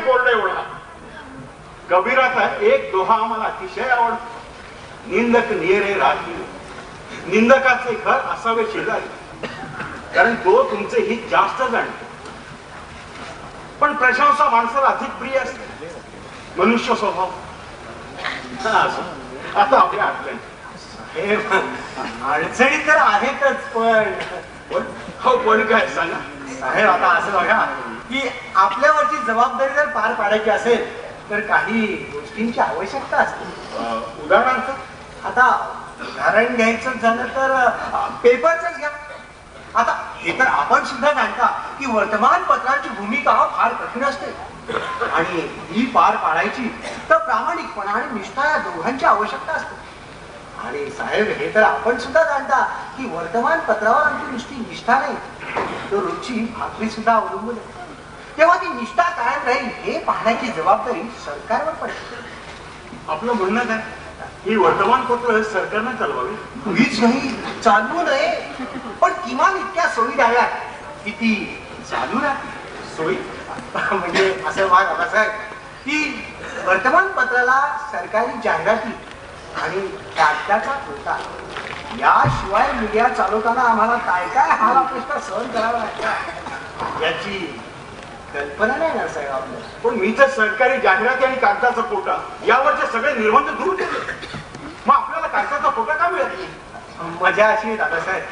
Board एवढा. कबीराचा एक Doha आम्हाला अतिशय आवडतो. निंदक नियरे राखी, निंदकाचे घर असावे शेजारी, कारण तो तुमचे हित जास्त जाणतो. पण प्रशंसा माणसाला अधिक प्रिय असते. मनुष्य स्वभाव. आता आपल्या अडचणी तर आहेतच, पण हो पण काय सांगा साहेब, आता असं बघा की आपल्यावरची जबाबदारी जर पार पाडायची असेल तर काही गोष्टींची आवश्यकता असते. उदाहरणार्थ आता उदाहरण घ्यायचं झालं तर पेपरच घ्या. आता हे तर आपण सुद्धा जाणता की वर्तमानपत्रांची भूमिका फार कठीण असते आणि ही पार पाडायची तर प्रामाणिकपणा आणि निष्ठा या दोघांची आवश्यकता असते. आणि साहेब, हे तर आपण सुद्धा जाणता की वर्तमानपत्रावर आमची नुसती निष्ठा नाही तर रोजची भाकरी सुद्धा अवलंबून आहे. तेव्हा ती निष्ठा कायम राहील हे पाहण्याची जबाबदारी सरकारवर पडते. आपलं म्हणणं काय, ही वर्तमानपत्र सरकारने चालवावी? मुळीच नाही, चालवू नये, पण किमान इतक्या सोयी द्याव्यात की ती चालू राहते. सोयी म्हणजे असं वाग साहेब की वर्तमानपत्राला सरकारी जाहिराती आणि कागदाचा तोटा याशिवाय मीडिया चालवताना आम्हाला काय काय हाल अपेष्टा सहन करावा लागतात याची कल्पना नाही ना साहेब आपल्याला. पण मी तर सरकारी जाहिराती आणि कागदाचा पोटा यावरचे सगळे निर्बंध दूर केले. मग आपल्याला कागदाचा पोटा का मिळत नाही? मजा अशी आहे दादासाहेब,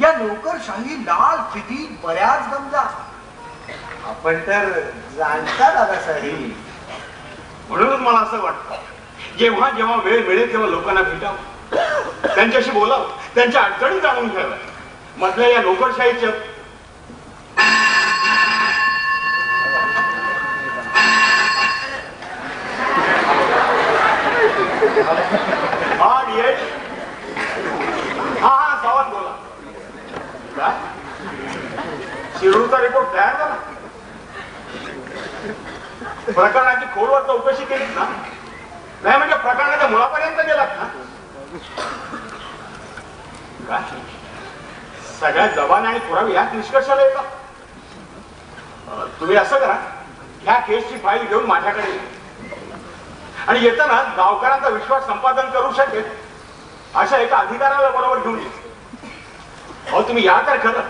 या नोकरशाही लाल फिती बऱ्याच गमजा आपण तर जाणता दादासाहेब. म्हणूनच मला असं वाटतं जेव्हा जेव्हा वेळ मिळेल तेव्हा लोकांना भेटावं, त्यांच्याशी बोलावं, त्यांच्या अडचणी जाणून घ्याव्या. मधल्या या नोकरशाहीच्या हा सावंत बोला. काय शिरूरचा रिपोर्ट तयार झाला? प्रकरणाची खोलवर चौकशी केलीत ना? नाही म्हणजे प्रकरणाच्या मुळापर्यंत गेलात ना? काय सगळ्या जबान आणि पुरावे याच निष्कर्षाला येतात? तुम्ही असं करा, ह्या केसची फाईल घेऊन माझ्याकडे या आणि येताना गावकऱ्यांचा विश्वास संपादन करू शकेल अशा एका अधिकाऱ्याला बरोबर घेऊन ये. अहो तुम्ही या तर खरं.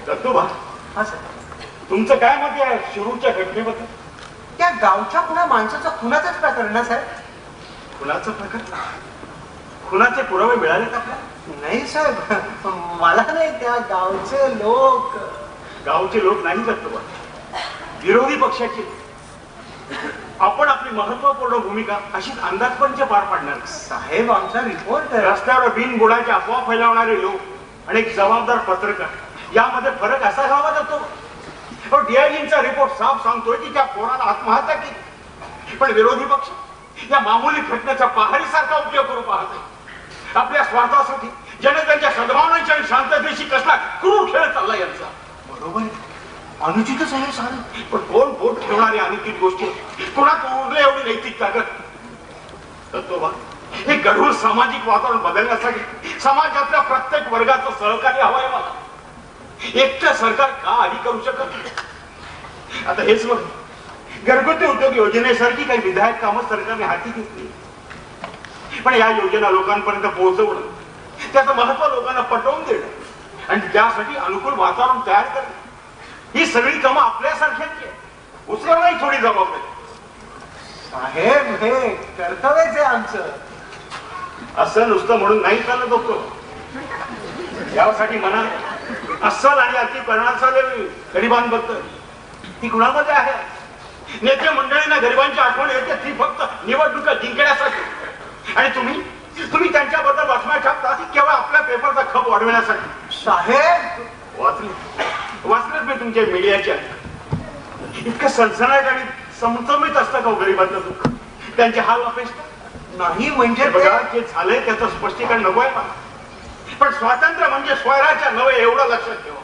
दत्तूबा, तुमचं काय मत आहे शिरूरच्या घटनेबद्दल? त्या गावच्या कुणा माणसाचा खुनाचंच प्रकरण ना साहेब? खुनाचं प्रकरण? खुनाचे पुरावे मिळालेत आपल्याला? नाही साहेब, मला नाही, त्या गावचे लोक. गावचे लोक नाही दत्तूबा, विरोधी पक्षाचे. आपण आपली महत्वपूर्ण भूमिका अशीच अंदाजपंच पार पाडणार. साहेब, आमचा रिपोर्ट रस्त्यावर बिनबुडाचे अफवा फैलावणारे लोक आणि एक जबाबदार पत्रकार यामध्ये फरक असा हवा जातो. डीआयजींचा रिपोर्ट साफ सांगतोय की त्या पोराला आत्महत्या केली, पण विरोधी पक्ष या मामूली घटनेचा पहाडीसारखा उपयोग करू पाहतोय. आपल्या स्वार्थासाठी जनतेच्या सद्भावनेची आणि शांततेशी कसला क्रूर खेळ चालला यांचा. बरोबर, अनुचितच आहे सारं. पण कोण बोट ठेवणारी अनुचित गोष्टी, कोणात उरले एवढी नैतिक ताकद? दत्तोबा, हे गढूळ सामाजिक वातावरण बदलण्यासाठी समाजातल्या प्रत्येक वर्गाचं सहकार्य हवंय मला. एकटं सरकार का आधी करू शकत? आता हेच बघ, घरगुती उद्योग योजनेसारखी काही विधायक कामं सरकारने हाती घेतली, पण या योजना लोकांपर्यंत पोहोचवणं, त्याचं महत्व लोकांना पटवून देणं आणि त्यासाठी अनुकूल वातावरण तयार करणं, ही सगळी कामं आपल्यासारख्यांची आहे. उचला नाही थोडी जबाबदारी. साहेब, हे कर्तव्यच आहे आमचं. असं नुसतं म्हणून नाही चालत होतो. यासाठी म्हणा अस्सल आणि अति करण्याचं गरिबांबद्दल ती कुणामध्ये आहे? नेते मंडळींना गरिबांची आठवण येते ती फक्त निवडणुका जिंकण्यासाठी, आणि तुम्ही त्यांच्याबद्दल बातम्या छापता केवळ आपल्या पेपरचा खप वाढवण्यासाठी. साहेब, वाचलेत मी तुमच्या मीडियाच्या. इतकं सनसनाट आणि समसमीत असतं का गरिबांचं दुःख, त्यांचे हाल अपेक्षा? नाही म्हणजे बघा, जे झालंय त्याचं स्पष्टीकरण नको आहे मला, पण स्वातंत्र्य म्हणजे स्वराज्य नव्हे एवढं लक्षात ठेवा.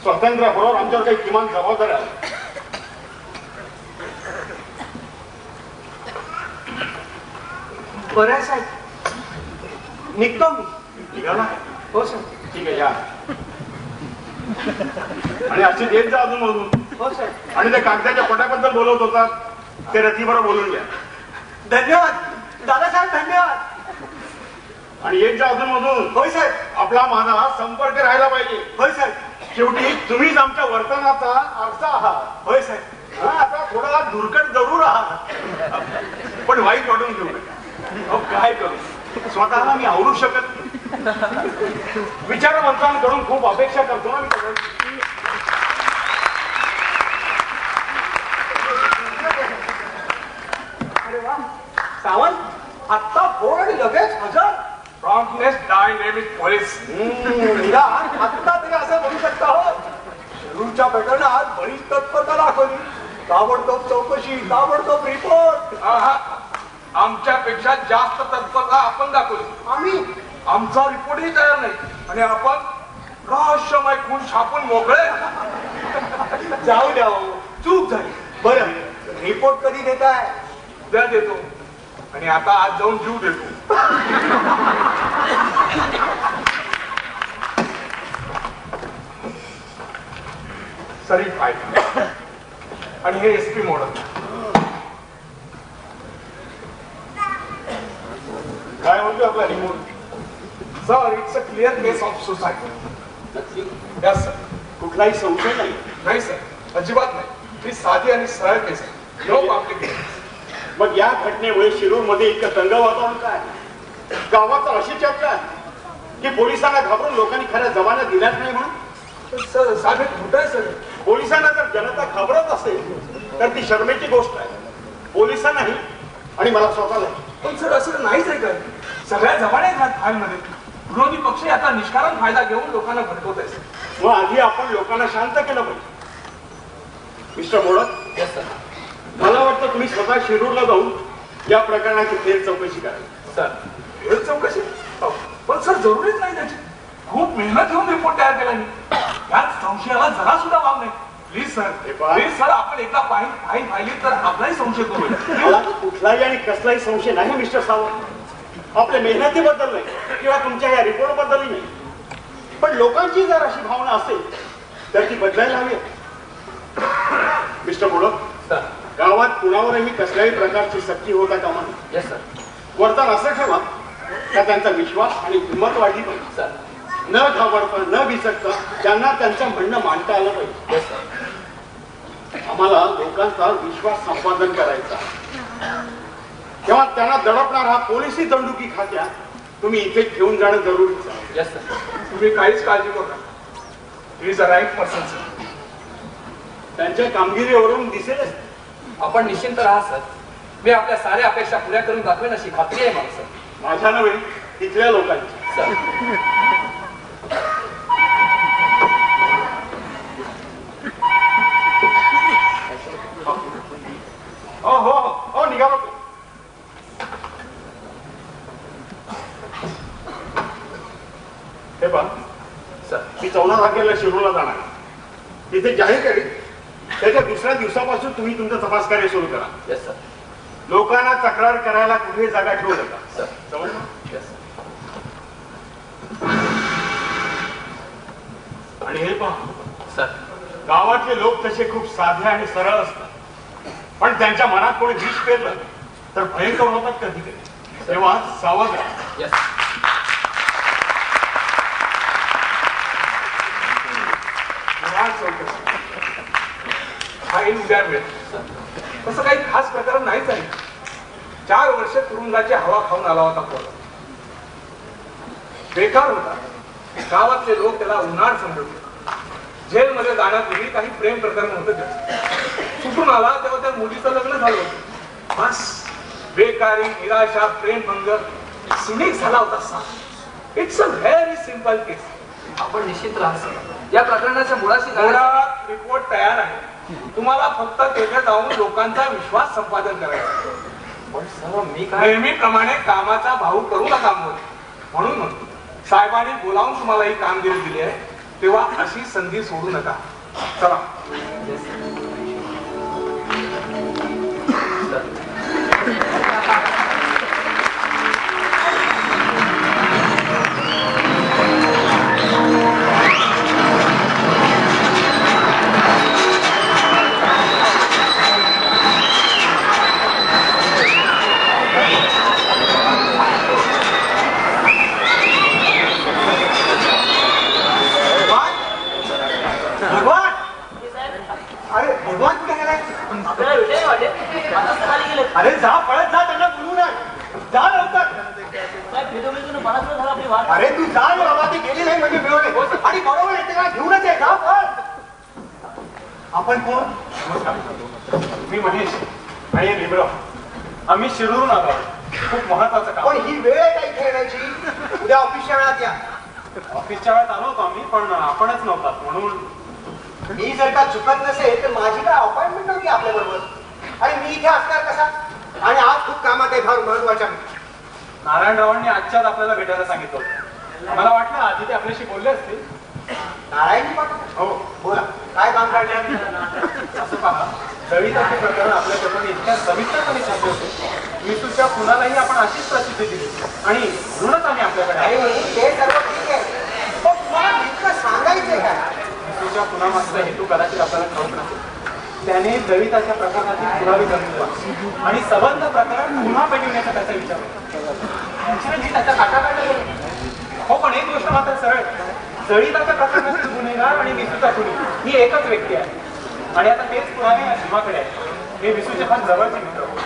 स्वातंत्र्याबरोबर आमच्यावर काही किमान जबाबदारी आहे. बरं साहेब, निघतो मी. निघाला? हो सर. ठीक आहे या. आणि अशी देत जा अजून मधून. हो साहेब. आणि त्या कागदाच्या पोट्याबद्दल बोलवत होतात ते रथीबरोबर बोलून घ्या. धन्यवाद दादासाहेब, धन्यवाद. आणि येत जा अजून मधून. होय साहेब. आपला माझा संपर्क राहायला पाहिजे. होय साहेब. शेवटी तुम्हीच आमच्या वर्तनाचा अर्थ आहात. होय साहेब. हा, आता थोडा धुरकट जरूर आहात पण वाईट वाटून घेऊ नका. अहो, काय करू, स्वतःला मी आवरू शकत नाही. विचारवंतांकडून खूप अपेक्षा करतो ना मी. अरे वा सावंत, आत्ता फोन आणि लगेच हजर. Promptness thy name is police. आत्ता तरी असं म्हणू शकता हो. शिरूरच्या प्रकरणात बरीच तत्परता दाखवली. ताबडतोब चौकशी, ताबडतोब रिपोर्ट. आमच्यापेक्षा जास्त तत्परता आपण दाखवली. आम्ही आमचा रिपोर्टही तयार नाही आणि आपण रहस्यमय खून छापून मोकळे. जाऊ द्या हो. चूक झाली. बरं, रिपोर्ट कधी देताय? उद्या देतो आणि आता आज जाऊन जीव देतो. सरी फाईल आणि हे एसपी मॉडल. काय म्हणतो आपला report? Sir, it's a clear case of suicide. Yes sir. कुठलाही संशय नाही? नाही सर, अजिबात नाही. ही साधी आणि सरळ केस आहे. No complication. मग या घटनेमुळे शिरूरमध्ये इतकं तंग वातावरण काय? गावाचा अशी चर्चा आहे की पोलिसांना घाबरून लोकांनी खऱ्या जबान्या दिल्याच नाही म्हणून. सर, साधे खोटं आहे सर. पोलिसांना जर जनता घाबरत असेल तर ती शर्मेची गोष्ट आहे. पोलिसांनाही आणि मला स्वतःला. पण सर, असं नाहीच आहे का? सगळ्या जबान्या आहेत फाईलमध्ये. विरोधी पक्ष आता निष्कारण फायदा घेऊन लोकांना भडकवत आहे. मग आधी आपण लोकांना शांत केलं पाहिजे. Mister modak, yes sir. मला वाटतं तुम्ही स्वतः शिरूरला जाऊन या प्रकरणाची फेर चौकशी करावी. सर, फेर चौकशी? पण सर, जरुरीच नाही त्याची. खूप मेहनत घेऊन रिपोर्ट तयार केला मी. यात संशयाला जरा सुद्धा वाव नाही. प्लीज सर, प्लीज सर, आपण एकदा फाईल पाहिली तर आपलाही संशय करू. मला कुठलाही आणि कसलाही संशय नाही मिस्टर सावंत. आपल्या मेहनतीबद्दल नाही किंवा तुमच्या या रिपोर्ट बद्दलही नाही. पण लोकांची जर अशी भावना असेल तर ती बदलायला हवी. Mister modak, sir. गावात कुणावरही कसल्याही प्रकारची सक्ती होता कामा नये. Yes sir. वर्तन असं ठेवा का त्यांचा विश्वास आणि हिंमत वाढली पाहिजे. सर. न घाबरता, न भिसकता त्यांना त्यांचं म्हणणं मांडता आलं पाहिजे. Yes sir. आम्हाला लोकांचा विश्वास संपादन करायचा. तेव्हा त्यांना दडपणार हा पोलिसी दंडुकी खात्या तुम्ही इथे घेऊन जाणं जरुरीचं आहे. Yes sir. तुम्ही काहीच काळजी करू नका. He is a right person sir. त्यांच्या कामगिरीवरून दिसेलच. आपण निश्चिंत राहा सर. मी आपल्या साऱ्या अपेक्षा पुऱ्या करून दाखवेन अशी खात्री आहे मला सर. माझ्या नव्हे, तिथल्या लोकांची. सर. हो हो हो, निघा बघ. हे पहा, सर. मी 14 तारखेला शिरूरला जाणार. तिथे जाहीर करेल. त्याच्या दुसऱ्या दिवसापासून तुम्ही तुमचं तपास कार्य सुरू करा. Yes sir. लोकांना तक्रार करायला कुठे जागा ठेवू नका. सर. समजलं? Yes sir. आणि हे पहा, सर. गावातले लोक तसे खूप साधे आणि सरळ असतात. पण त्यांच्या मनात कोणी विष पेरलं तर भयंकर होतात कधी कधी. तेव्हा सावध राहा. येस. फाईल उद्या मिळेल. तसं काही खास प्रकरण नाहीच आहे. 4 वर्ष तुरुंगाची हवा खाऊन आला होता पोर. बेकार होता. गावातले लोक त्याला उन्हाळ समजत. जेलमध्ये जाण्यापूर्वी काही प्रेम प्रकरण होतं त्याचं. सुटून आला तेव्हा त्या मुलीचं लग्न झालं होतं. बस बेकारी, निराशा, प्रेमभंग, सिनिक झाला होता. इट्स अ व्हेरी सिंपल केस. आपण निश्चिंत राहा सर. या प्रकरणाच्या मुळाशी थोडा रिपोर्ट तयार आहे. तुम्हाला फक्त तेथे जाऊन लोकांचा विश्वास संपादन करायचा. पण सर, मी काय. नेहमीप्रमाणे कामाचा भाऊ करू नका म्हणून म्हणतो. साहेबांनी बोलावून तुम्हाला ही कामगिरी दिली आहे तेव्हा अशी संधी सोडू नका. चला. Yes sir. सर. आपण कोण? नमस्कार, मी महेश आणि हे भीमराव. आम्ही शिरूरून आलो आहोत. खूप महत्वाचं काम. पण ही वेळ आहे का इथे येण्याची? उद्या ऑफिसच्या वेळात या. ऑफिसच्या वेळेत आलो होतो आम्ही, पण आपणच नव्हतात म्हणून. मी जर का चुकत नसेल तर माझी काय अपॉइंटमेंट नव्हती आपल्या बरोबर, आणि मी इथे असणार कसा? आणि आज खूप कामात आहे, फार महत्वाच्या. नारायणरावांनी आजच्याच आपल्याला भेटायला सांगितलं होतं. मला वाटलं आधी ते आपल्याशी बोलले असतील. नारायणजी पाटील? हो. बोला, काय काम काढलं? असं पहा, दलिताचे प्रकरण आपल्या प्रकरणी इतक्या सविस्तरपणे छापले होते. विसूच्या खुनालाही आपण अशीच प्रसिद्धी दिली आणि म्हणूनच आम्ही आपल्याकडे आलो. नाही, ते सर्व ठीक आहे, पण तुम्हाला नेमकं सांगायचंय काय? विसूच्या खुनामागचा हेतू कदाचित आपल्याला ठाऊक नसेल. त्याने दलिताच्या प्रकरणातील पुरावे गमावला आणि सबंध प्रकरण पुन्हा पेटविण्याचा त्याचा विचार होता. त्याचा काटा काढला. हो, पण एक गोष्ट मात्र सरळ, दलिताच्या प्रकरणातील गुन्हेगार आणि विसूचा खुनी ही एकच व्यक्ती आहे. आणि आता तेच पुरावे या भीमाकडे आहेत. हे विसूचे फार जवळचे मित्र होते.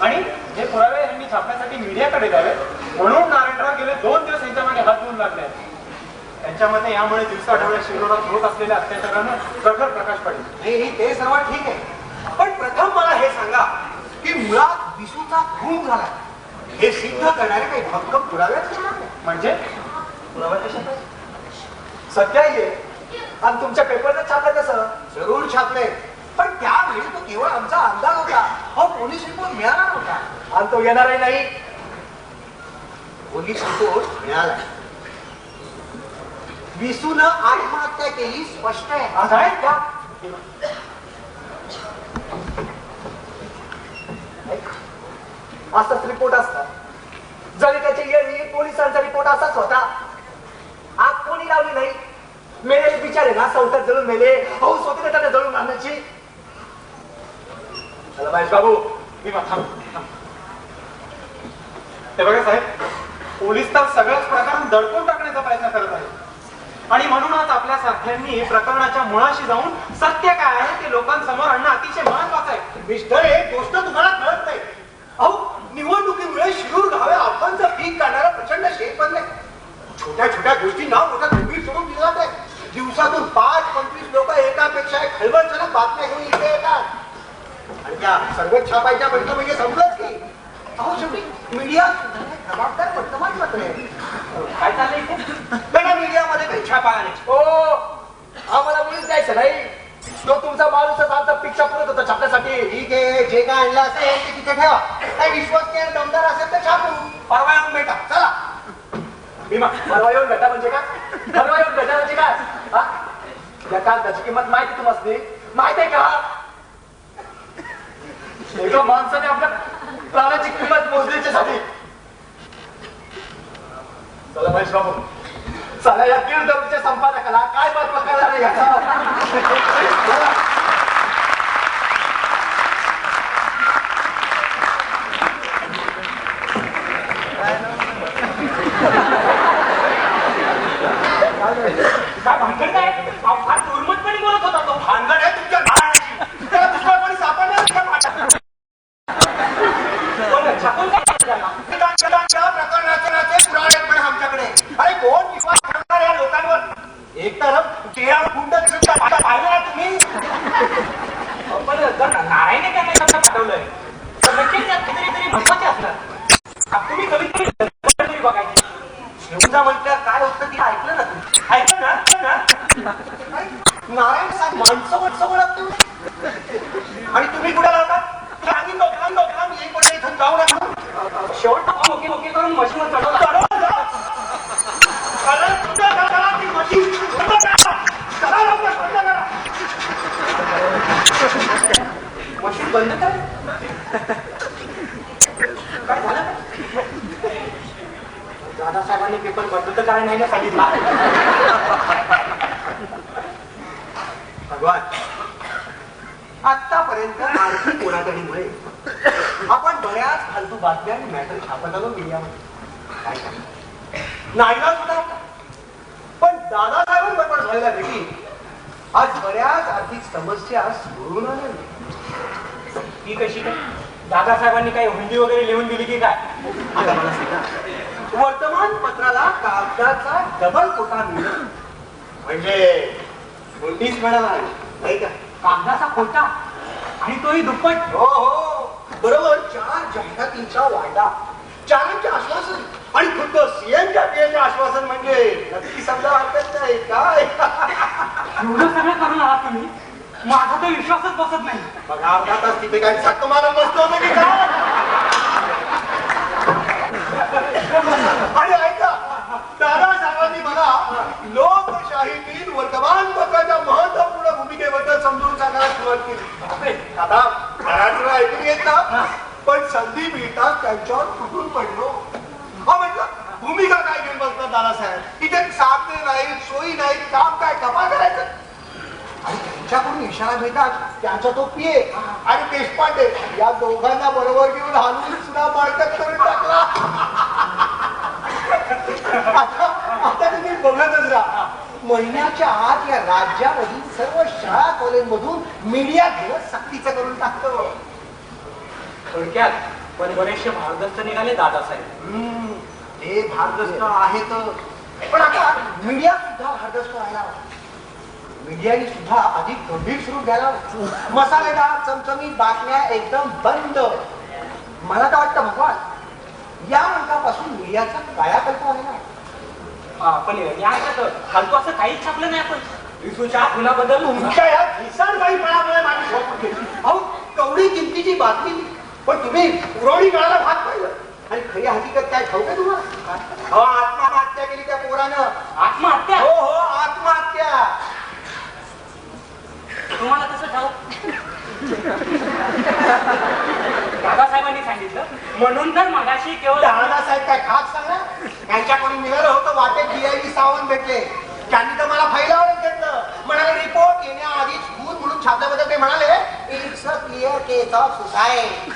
आणि हे पुरावे यांनी छापण्यासाठी मीडियाकडे द्यावे म्हणून नारायणराव गेले 2 दिवस यांच्या मागे हात धुवून लागले आहेत. त्यांच्या मते यामुळे दिवसाढवळ्या शिरोरात होत असलेल्या अत्याचारानं प्रखर प्रकाश पडेल. नाही, ते सर्व ठीक आहे, पण प्रथम मला हे सांगा की मुळात विसूचा खून झाला हे सिद्ध करणारे काही भक्कम पुरावे म्हणजे पुरावे कशात? सत्य आहे आणि तुमच्या पेपरने छापलं कसं? जरूर छापले, पण त्यावेळी तो केवळ आमचा अंदाज होता. हा पोलीस रिपोर्ट मिळाला नव्हता आणि तो येणारही नाही. पोलीस रिपोर्ट मिळाला. विसूनं आत्महत्या केली स्पष्ट आहे. असं आहे का? असाच रिपोर्ट असतात. जरी त्याच्या येळी पोलिसांचा रिपोर्ट असाच होता. आग कोणी लावली नाही. मेले बिचारे ना, संसार जळून मेले. हौस होती ना त्याला जळून आणण्याची. चला महेश बाबू, मी थांब. हे बघा साहेब, पोलीस तर सगळंच प्रकरण दडपून टाकण्याचा प्रयत्न करत आहे. आणि म्हणूनच आपल्या सारख्यांनी प्रकरणाच्या मुळाशी जाऊन सत्य काय आहे ते लोकांसमोर आणणं अतिशय महत्वाचं आहे. मिस्टर, एक गोष्ट तुम्हाला कळत नाही. अहो, निवडणुकीमुळे शिरूर गावे अफवांचं पीक काढणारा प्रचंड शेत बनले. छोट्या छोट्या गोष्टींना मोठा गंभीर स्वरूप दिलं जात आहे. दिवसातून 5-25 लोक एकापेक्षा एक खळबळजनक बातम्या घेऊन इथे येतात. आणि त्या सर्व छापायच्या म्हटलं म्हणजे समजलंच की अहो, शेवटी मीडिया जबाबदार वर्तमानपत्र आहे. काय चाललंय इथे? बेटा, मीडियामध्ये काही छापा नाही. ओ, आम्हाला मुलीच द्यायचं नाही. तो तुमचा माणूसच आमचा पिक्चर पुरत होता छापण्यासाठी. ठीक आहे, जे काय आणलं असेल ते तिथे ठेवा. काही विश्वास दमदार असेल तर छापू. परवा येऊन भेटा. चला. भीमा, परवा येऊन भेटा म्हणजे काय? परवा येऊन भेटा म्हणजे काय? हा? या कागदाची किंमत माहिती तुम्हाला माहित आहे का? एका माणसाने आपल्या प्राणाची किंमत मोजण्यासाठी. चला महेश बाबू, चला या दीड दरच्या संपादकाला काय महत्व करणार आहे याचा? काय भानगड काय? फार दुर्मतपणे बोलत होता तो. भानगड आहे तुमच्या नारायणाची. त्याला दुसरा कोणी सापडणार का पाठा? छापून काय झालं? त्या प्रकरणाचे पुरावे पण आमच्याकडे. अरे, कोण विश्वास करणार या लोकांवर? एक तर चेहरा गुंड पाहिलं ना तुम्ही? पण जर नारायणे त्यांना कसं पाठवलंय तर नक्कीच त्यात काहीतरी महत्वाचे असणार. तुम्ही कमीत कमी बघायची. घेऊन जा म्हटलं काय होतं ते ऐकलं ना तुम्ही? ऐकलं ना? नारायण साहेब माणसं ओळखत तुम्ही, आणि तुम्ही कुठे राहता? एक पडलं इथून जाऊ नका. शेवट ओके करून मशीनवर चढवलं. मशीन बंद कर. काय झालं? दादासाहेबांनी पेपर बंद तर काय नाही ना सांगितलं. भगवान, आतापर्यंत आर्थिक ओढादणीमुळे आपण बऱ्याच फालतू बातम्या आणि मॅटर छापत आलो मीडियामध्ये. काय नाईलाज होता, पण दादासाहेबांबरोबर झालेल्या भेटी आज बऱ्याच आर्थिक समस्या सोडून आल्या. ती कशी काय? दादासाहेबांनी काही हुंडी वगैरे लिहून दिली की काय? आता मला सांगा, वर्तमानपत्राला कागदाचा डबल कोटा मिळतो म्हणजे कोणतीच मिळाला नाही का? कागदाचा खोटा आणि तोही दुप्पट. हो हो बरोबर. 4 जाहिरातींचा वायदा, 4चे आश्वासन आणि खुद्द सीएमच्या पीएचं आश्वासन म्हणजे नक्की समजा हरकत नाही काय. एवढं सगळं करून आहात तुम्ही, माझा तर विश्वासच बसत नाही. बघा अर्धा तास तिथे काय झक मारत बसतो होतो की काय. आणि ऐका, दादासाहेबांनी मला लोकशाहीतील वर्तमानपत्राच्या महत्वपूर्ण भूमिकेबद्दल समजून सांगायला सुरुवात केली. आता बऱ्याच वेळा ऐकून येत ना, पण संधी मिळताच त्यांच्यावर तुटून पडलो. म्हटलं भूमिका काय घेऊन बसतात दादासाहेब, इथे साधने नाहीत, सोयी नाहीत, काम काय कपा करायचं. आणि त्यांच्याकडून इशारा मिळतात, त्यांचा तो पीए आणि देशपांडे या दोघांना बरोबर घेऊन हलवून सुद्धा मार्केट करून टाकला. आता तुम्ही बघतच राहा, महिन्याच्या आत या राज्यामधील सर्व शाळा कॉलेजमधून मीडिया घेणं सक्तीचं करून टाकतो. थोडक्यात पण बरेचसे भारदस्त निघाले दादासाहेब. ते भारदस्त आहेत, पण आता मीडिया सुद्धा भारदस्त राहिला. मीडियाने सुद्धा अधिक गंभीर स्वरूप घ्यायला, मसालेदार चमचमीत बातम्या एकदम बंद. मला तर वाटतं भगवान या अंकापासून मीडियाचा कायाकल्प आहे ना. पण या फालतू असं काहीच छापलं नाही आपण. विसूच्या फुलाबद्दल तुमच्या या भीषण काही पळामुळे माझी झोप घेतली. अहो तेवढी किमतीची बातमी, पण तुम्ही पुरवणी करायला भाग पाहिलं. आणि खरी हकीकत काय ठाऊक आहे तुम्हाला? हो, आत्महत्या केली त्या पोरानं. आत्महत्या? हो हो आत्महत्या. तुम्हाला कसं ठाऊक? दादासाहेबांनी सांगितलं म्हणून तर मगाशी केवळ दादासाहेब काय खास सांगा, त्यांच्याकडून मिळालं होतं वाटेत DIG सावंत भेटले. त्यांनी तर मला फैलावून घेतलं. म्हणाले रिपोर्ट येण्याआधीच भूत म्हणून छापल्याबद्दल ते म्हणाले it's a clear case of suicide.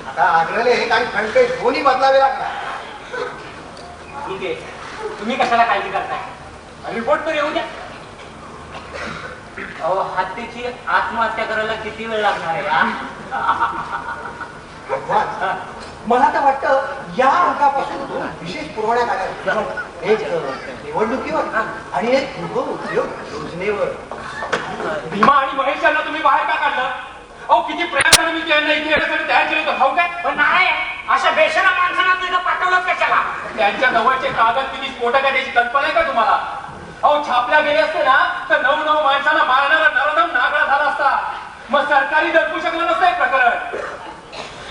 आता आग्रले आणि खंडेश दोन्ही बदलावे लागणार. ठीक आहे, तुम्ही कशाला काळजी करताय? रिपोर्ट तर येऊ द्या. अहो हत्तीची आत्महत्या करायला किती वेळ लागणार आहे? भगवान, मला तर वाटतं या अंकापासून 2 विशेष पुरवण्यात आल्या. एक निवडणुकीवर आणि एक दुर्गम उद्योग योजनेवर. भीमा आणि महेश यांना तुम्ही बाहेर का काढलं? अहो किती प्रयत्नाने मी त्यांना इथे येण्यासाठी तयार केलं होतं, ठाऊक आहे? पण नाही, अशा बेशरम माणसांना तिथं पाठवलं कशाला? त्यांच्या जवळचे कागद किती स्फोटक आहे त्याची कल्पना आहे का तुम्हाला? अहो छापल्या गेले असते ना तर 9 माणसांना मारणारा नरदम नागडा झाला असता. मग सरकारी दडपू शकलं नसतं हे प्रकरण.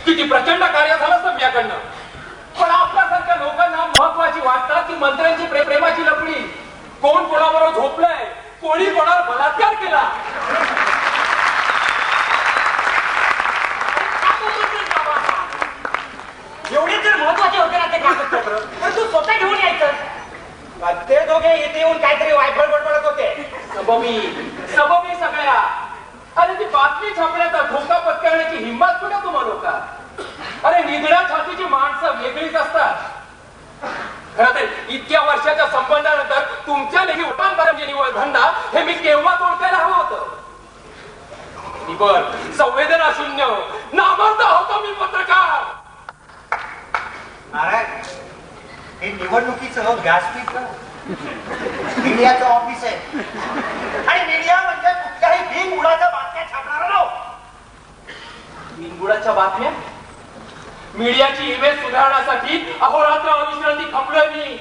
किती प्रचंड कार्य झालं असतं याकडनं. पण आपल्यासारख्या लोकांना महत्वाची वाटतात की मंत्र्यांची प्रेमाची लपडी. कोण कोणाबरोबर झोपलंय, कोणी कोणावर बलात्कार केला. एवढे जर महत्वाचे होते ना ते कागदपत्र, पण तू स्वतः घेऊन यायचं. ते दोघे इथे येऊन काहीतरी वायफळ बडबडत होते. सबबी सगळ्या. अरे ती बातमी छापण्याचा धोका पत्करण्याची हिंमत कुठे तुम्हा लोकांना? अरे निधड्या छातीची माणसं वेगळीच असतात. खरं तर इतक्या वर्षाच्या संबंधानंतर तुमच्या लेखी उठांतराची निवड धंदा हे मी केव्हा ओळखायला हवं होतं. निबर संवेदना शून्य नामर्थ होतो मी पत्रकार. नारायण, हे निवडणुकीचं व्यासपीठ मीडियाचं ऑफिस आहे. आणि मीडिया म्हणजे कुठल्याही बिनबुडाच्या बातम्या छापणारा लोक. बिनबुडाच्या बातम्या? मीडियाची इमेज सुधारण्यासाठी अहोरात्र अविश्रांती खपलोय मी.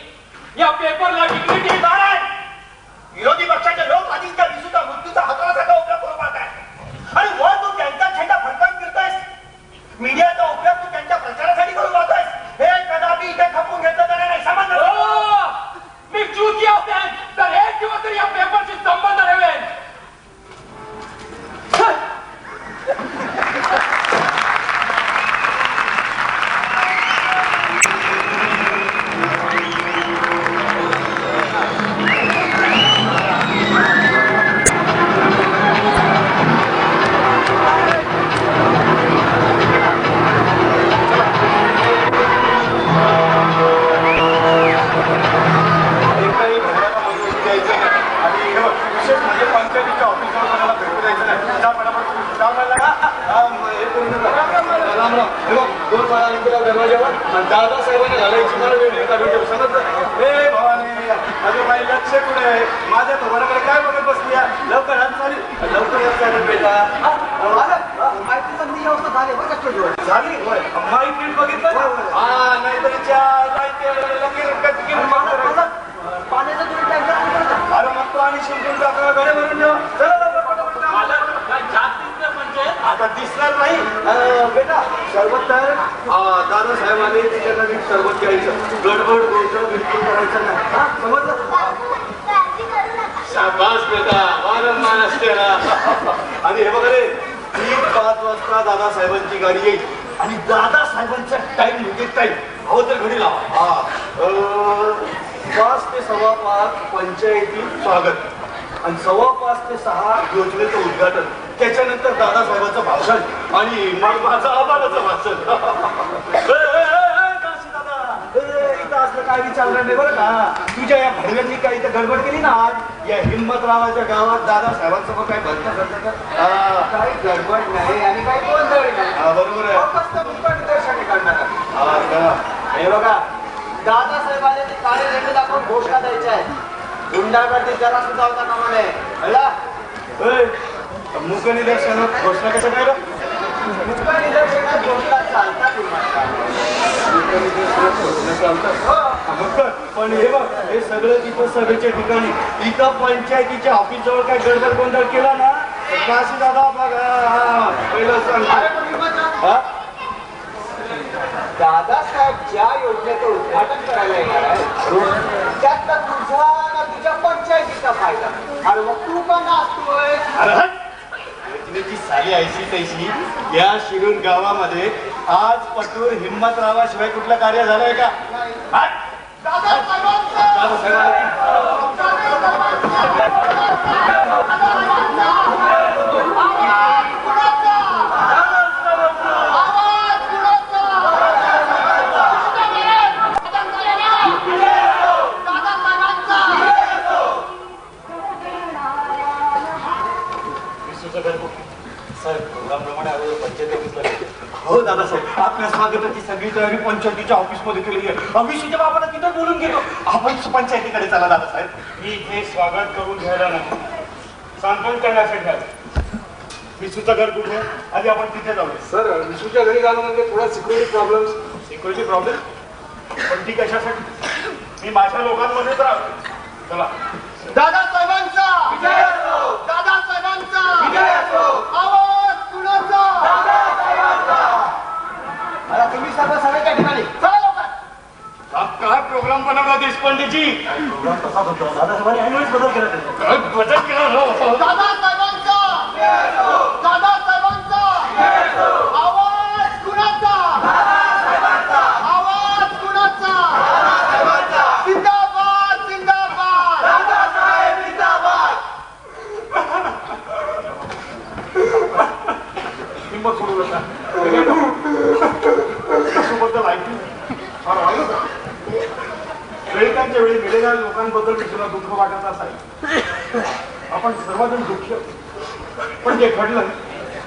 या पेपरला डिग्निटी. नारायण, विरोधी पक्षाचे लोक आधीच त्या विसूचा मृत्यूचा हाताळाचा उपयोग करू पाहताय. आणि वर तू त्यांचा झेंडा फडकावून फिरतोयस. मीडियाचा उपयोग तू त्यांच्या प्रचारासाठी करू पाहतोयस. हे कदापि इथे खपून घेतलं जाणार नाही. समजलं? मी चूकी असेल तर एक दिवस तरी या पेपरशी संबंध ठेवेन. दादासाहेबांनी घालायची मला वेगळी काढून ठेव. समजलं? हे भवानी, अगं बाई लक्ष कुठे आहे? माझ्या थोबाडाकडे काय बघत बसली? लवकर हात चालू, लवकर झालं बेटा? माहिती संधी व्यवस्था झाली बरं का छोटी झाली माहिती बघितलं ना? हा नाहीतर पाण्याचा तुम्ही टँकर अरे मग तो आणि शिंपून टाका गडे भरून ठेवा. चला लवकर, पटापट जा. मालक काय जात दिसलं म्हणजे आता दिसणार नाही. बेटा सरबत तयार दादासाहेब आले तिच्या नवीन सरबत घ्यायचं गडबड गोंधळ बिलकुल करायचं नाही हा समजलं शाबास बेटा वारंवार असते ना. आणि हे बघा रे 3-5 वाजता दादासाहेबांची गाडी येईल आणि दादासाहेबांचा टाइम म्हणजे टाइम हवं तर घडी लावा. हा 5 ते 5:15 पंचायतीत स्वागत आणि 5:15 ते 6 योजनेचं उद्घाटन. त्याच्यानंतर दादासाहेबांचं भाषण आणि मग माझं आबालाचं भाषण. इथं असलं काय विचारलं नाही बरं का. तुझ्या या भाड्यांनी काही तर गडबड केली ना आज या हिम्मतरावाच्या गावात दादासाहेबांसमोर काय भरतं काही गडबड नाही आणि काही गोंधळ नाही बरोबर आहे. फक्त निदर्शने करणार हे बघा दादासाहेब आले ते काळे झेंडे दाखवून घोषणा द्यायच्या आहे गुंडागर्दी जरा सुद्धा होता कामा नये कळलं मुखनिदर्शन घोषणा कसं काय रे? मुखनिदर्शनात घोषणा चालतात पण हे बघ हे सगळं तिथं सभेच्या ठिकाणी इथं पंचायतीच्या ऑफिस जवळ काय गडबड गोंधळ केला ना काशी दादा बघा पहिलं सांग. दादासाहेब ज्या योजनेचं उद्घाटन करायला येणार आहे त्यात तुझा ना तुझ्या पंचायतीचा फायदा अरे मग तू का नाचतोय योजनेची साली ऐशी तैशी या शिरूर गावामध्ये आज पटूर हिम्मतरावाशिवाय कुठलं कार्य झालंय का? हो दादासाहेब आपल्या स्वागताची सगळी तयारी पंचायतीच्या ऑफिस मध्ये केलेली आहे. अभिषेकच्या बाबाला तिथं बोलून घेतो आपण पंचायतीकडे चला दादासाहेब. मी हे स्वागत करून घ्यायला नाही सांत्वन करण्यासाठी आलो. विसूचं घर कुठे आधी आपण तिथे जाऊया. सर विशूच्या घरी जाणं म्हणजे थोडा सिक्युरिटी प्रॉब्लेम. सिक्युरिटी प्रॉब्लेम पण ती कशासाठी? मी माझ्या लोकांमध्येच राहतो. चला दादासाहेबांचा विजय असो दादासाहेबांचा विजय असो आवाज कुणाचा दादासाहेबांचा. आता तुम्ही सर्व सगळ्या ठिकाणी चला लवकर. हा काय प्रोग्राम बनवला देशपांडेजी? प्रोग्राम तसाच होता दादासाहेबांनी ऐनवेळीच बदल केला त्याचा. काय बदल केला हो? दादासाहेबांचा विजय असो दादासाहेबांचा विजय असो आवाज कुणाचा दादासाहेबांचा आवाज कुणाचा दादासाहेबांचा जिंदाबाद जिंदाबाद दादासाहेब जिंदाबाद. हिंमत सोडू नका. त्याच्याबद्दल ऐकून फार वाईट होतं. वेळेकांच्या वेळी गेलेल्या लोकांबद्दल मी तुला दुःख वाटत असाय. आपण सर्वजण दुःखी आहोत. पण जे घडलं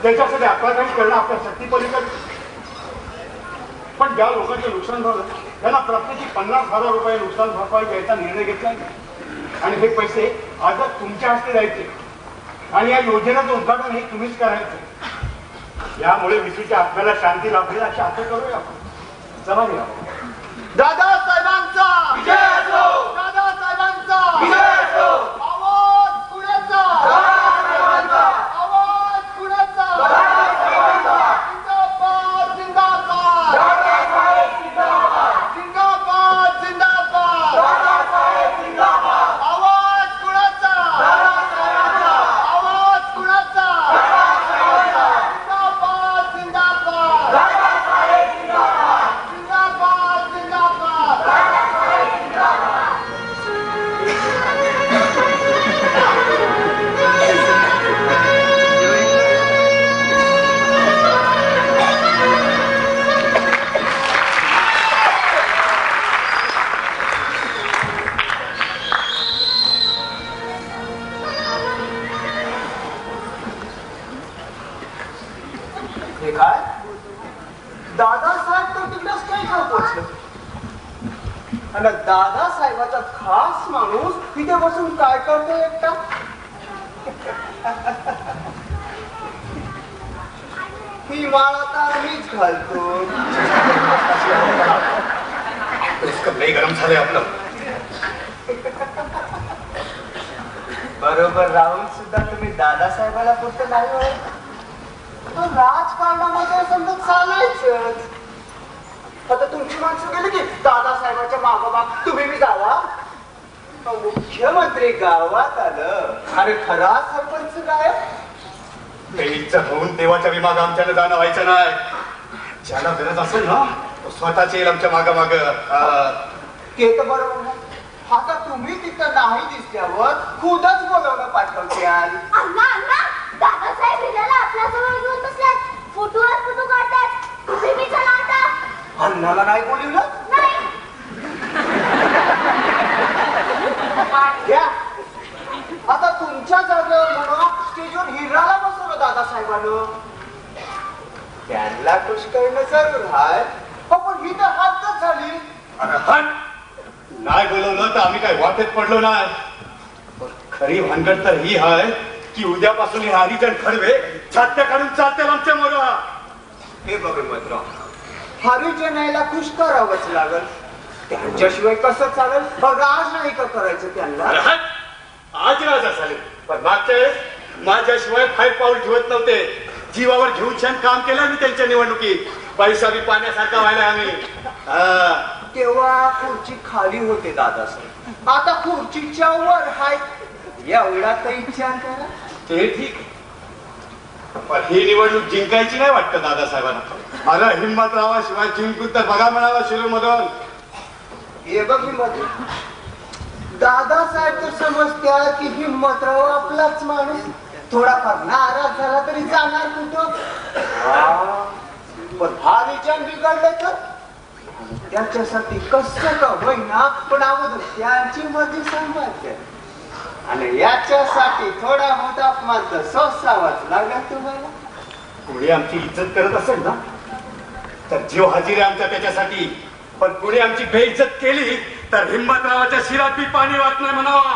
त्याच्यासाठी आपला काही करणं आपल्या शक्तीपलीकडे. पण ज्या लोकांचं नुकसान झालं त्यांना प्रत्येकी 50,000 रुपये नुकसान भरपाई द्यायचा निर्णय घेतला आणि हे पैसे आजच तुमच्या हस्ते द्यायचे आणि या योजनेचं उद्घाटन हे तुम्हीच करायचं. यामुळे विसूच्या आपल्याला शांती लाभेल अशी आशा करूया आपण. चला घ्या. दादासाहेबांचा विजय असो दादासाहेबांचा विजय असो आवाज कुणाचा दादासाहेबांचा आवाज कुणाचा दादासाहेबांचा जिंदाबाद जिंदाबाद दादासाहेब जिंदाबाद जिंदाबाद जिंदाबाद दादासाहेब जिंदाबाद आवाज कुणाचा दादासाहेबांचा आवाज कुणाचा दादासाहेबांचा जिंदाबाद जिंदाबाद दादासाहेब जिंदाबाद जिंदाबाद जिंदाबाद दादासाहेब जिंदाबाद. हे काय दादासाहेब तर तिकडेच काय खाऊ पोचले आणि दादासाहेबाचा खास माणूस तिथे बसून काय करतो एकटा ही माळ आता आम्हीच घालतो. लई गरम झालंय आपलं. बरोबर राहून सुद्धा तुम्ही दादासाहेबाला पुरतं नाही होय. पण राजकारणामध्ये समजा चालायचं. आता तुमची माणसं गेली की दादासाहेबाच्या मागोमाग तुम्ही बी जावा. मुख्यमंत्री गावात आलं. अरे खरा सरपंच काय? इज्जत होऊन देवाच्या विमाग आमच्याला जाणं व्हायचं नाही. ज्याला गरज असेल ना तो स्वतःच येईल आमच्या माग माग. ते तर बरोबर आहे. आता तुम्ही तिथं नाही दिसल्यावर खुदच बोलवलं पाठवत्याल. अण्णा अण्णा दादासाहेब हिल्याला आपल्याजवळ घेऊन बसल्यात. फोटोवर फोटो काढतात. तुम्ही बी चला आता. अण्णाला नाही बोलवलं? नाही. घ्या. आता तुमच्या जागेवर म्हणून स्टेजवर हिराला बसवलं दादासाहेबानं. त्यांना खुश करणं जरूर आहे. पण ही तर हातच झाली. अरे हट. नाही बोलवलं तर आम्ही काय वाटेत पडलो नाही. पण खरी भानगड तर ही आहे की उद्यापासून हे हरिजन खडवे छात्या काढून चालतील आमच्या मोरा. हे बघ मात्र हरिजनाला खुश करावंच लागल. त्यांच्याशिवाय कसं चालेल? राज नाही का करायचं त्यांना? अरे हट. आज राजा झाले पण मागच्या वेळेस माझ्याशिवाय फाईट पाऊल ठेवत नव्हते. जीवावर घेऊन छान काम केलं मी त्यांच्या निवडणुकीत. पैसा बी पाण्यासारखा व्हायला आम्ही. तेव्हा खुर्ची खाली होते दादासाहेब. आता खुर्चीच्या वर हाय. एवढा तर विचार करा. ते ठीक पण ही निवडणूक जिंकायची नाही वाटतं दादासाहेबांना. अरे हिंमतरावाशिवाय जिंकून तर बघा म्हणावा शिरूर मधून. हे बघ हिंमत. दादासाहेब तर समजत्या की हिंमतराव आपलाच माणूस. थोडाफार नाराज झाला तरी जाणार कुठं? पण हरिजन बिघडले तर त्याच्यासाठी कसं का होईना पण अगोदर त्यांची मर्जी सांभाळते. आणि याच्यासाठी थोडा मोठा अपमान तर सोसावाच लागला तुम्हाला. कोणी आमची इज्जत करत असेल ना तर जीव हजेरी आमच्या त्याच्यासाठी. पण कोणी आमची बेइज्जत केली तर हिंमतरावाच्या शिरात बी पाणी वाट नाही म्हणावा.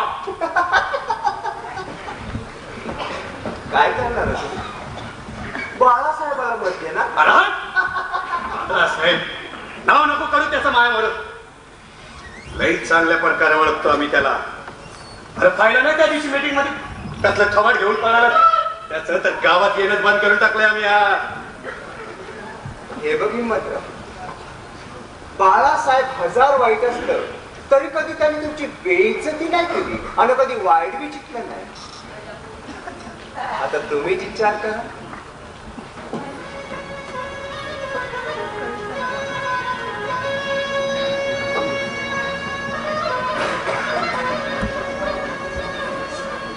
काय करणार बाळासाहेबाला बसले ना? साहेब नाव नको करू त्याचं मायावर. लई चांगल्या प्रकारे ओळखतो आम्ही त्याला. अरे पाहिलं नाही त्या दिवशी मीटिंग मध्ये त्यातलं थवाड घेऊन पळाला. त्याचं तर गावात येणंच बंद करून टाकलंय आम्ही. हे बघ हिंमत. बाळासाहेब हजार वाईट असलं तरी कधी त्यांनी तुमची बेइज्जती नाही केली आणि कधी वाईट बी चितलं नाही. आता तुम्हीच विचार करा.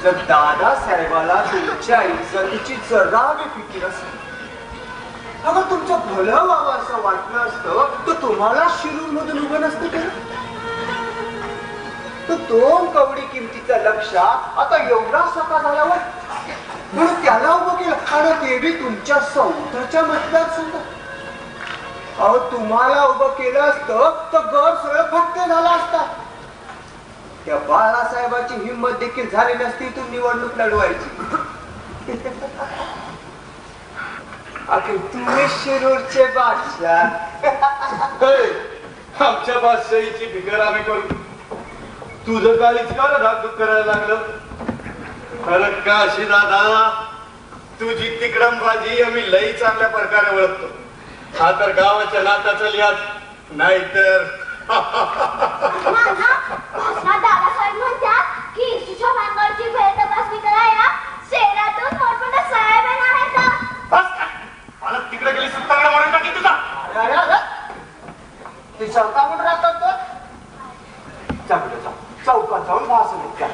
जर दादासाहेबाला तुमच्या इज्जतीची जरा बी फिकीर असेल, अगं तुमचं भलं व्हावं असं वाटलं असतं तर तुम्हाला शिरूर मधून उभं नसतं केलं. तर 2 कवडी किमतीचा लक्ष आता एवढा सका झाल्यावर म्हणून त्याला उभं केलं आणि ते बी तुमच्या स्वतःच्या मतदारसंघात. अहो तुम्हाला उभं केलं असतं तर गड सगळं फक्त झाला असता. त्या बाळासाहेबाची हिंमत देखील झाली नसती तू निवडणूक लढवायची. अखेर तुम्ही शिरूरचे बादशाह. आमच्या बादशाहीची फिकर आम्ही करू. तुझं कालीच का धाकधूक करायला लागलं? खरं का अशी दादा तुझी तिकडंबाजी आम्ही लई चांगल्या प्रकारे ओळखतो. हा तर गावाच्या नाताचा लिहाज नाहीतर. दादासाहेब म्हणतात की इसूच्या भानगडची भेट तपासणी करायला शहरातून मोठमोठ्या साहेब आहेत. मला तिकडे गेली सुत्ताकडे म्हणून टाकी तुझा. ते चौका म्हणून राहतात तर चांगलं जाऊ चौकात जाऊन भाषण द्या.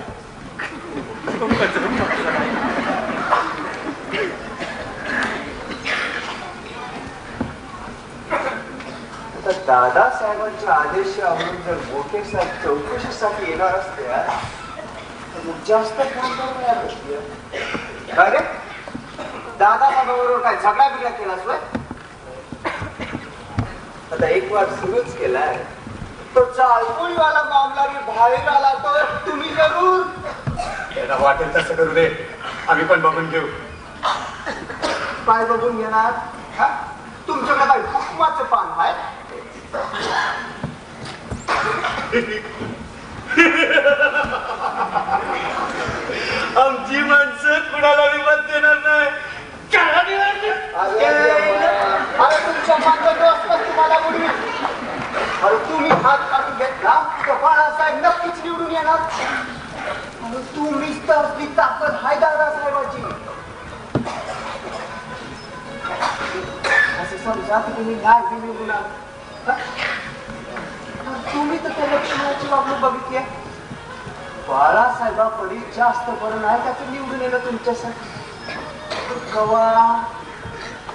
दादासाहेबांच्या आदेशावरून जर मोठे साहेब चौकशीसाठी येणार असते तर मग जास्त फोन करणार असते. काय रे दादासाहेबाबरोबर काय झगडा बिगडा केला असतो? आता एक वार सुरूच केलाय तो चालपोळीवाला मामला मी बाहेर आला तर तुम्ही जरूर याला वाटेल तसं करू दे. आम्ही पण बघून घेऊ. काय बघून घेणार? हा? तुमच्याकडे काही हुकमाचं पान आहे? आमची माणसं कुणाला विमत देणार नाही. अरे तुमच्या मागं असतात तुम्हाला उडवी. अरे तुम्ही हात काढून घेतला तर बाळासाहेब नक्कीच निवडून येणार. अरे तुम्हीच तर असली ताकद हाय दादासाहेबाची. असं समजा की तुम्ही न्याय निवडून आला. तुम्ही तर त्या लक्ष्मणाची वागणूक बघितली आहे. बाळासाहेबाकडे जास्त बरं नाही त्याचं निवडून येणं तुमच्यासाठी. कवा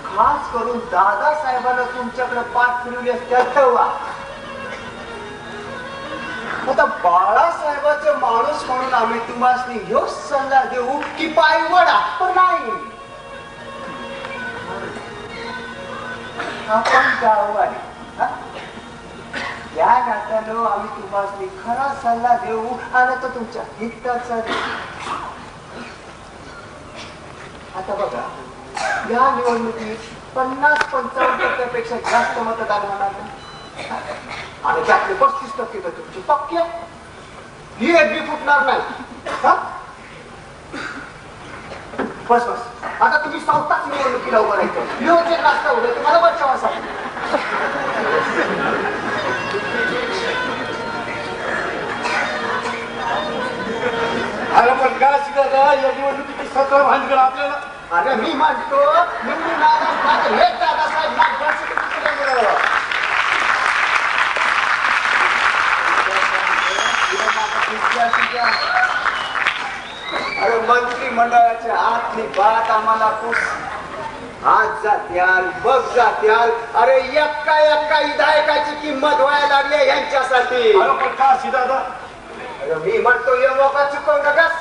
खास करून दादासाहेबांना तुमच्याकडे पाठ फिरवली असत्या तेव्हा. आता बाळासाहेबाचं माणूस म्हणून आम्ही तुम्हाला ह्यो सल्ला देऊ की पाय वडा, पण नाही. आपण गाववाले या नात्यानं आम्ही तुम्हाला खरा सल्ला देऊ आणि तो तुमच्या हिताचा देऊ. आता बघा, या निवडणुकीत 50-55% जास्त मतदान होणार नाही आणि त्यातले 35% तर तुमची पक्के. ही एबी फुटणार नाही. बस बस, आता तुम्ही स्वतःच निवडणुकीला उभं राहायचं. नियोजन रास्ता उभं तुम्हाला बचावासाठी. अरे पण काय शिकायला या निवडणुकीची सत्र भानगड आपल्याला. अरे मी म्हणतो निवडून आला हे दादासाहेब मागण्यासाठी दुसरं. अरे मंत्रिमंडळाच्या आतली बात आम्हाला पुस. आज जात्याल बघ जात्याल. अरे एका एका विधायकाची किंमत व्हायला लागली यांच्यासाठी. अरे पण का दादा. अरे मी म्हणतो हे मोका चुकवू नकास.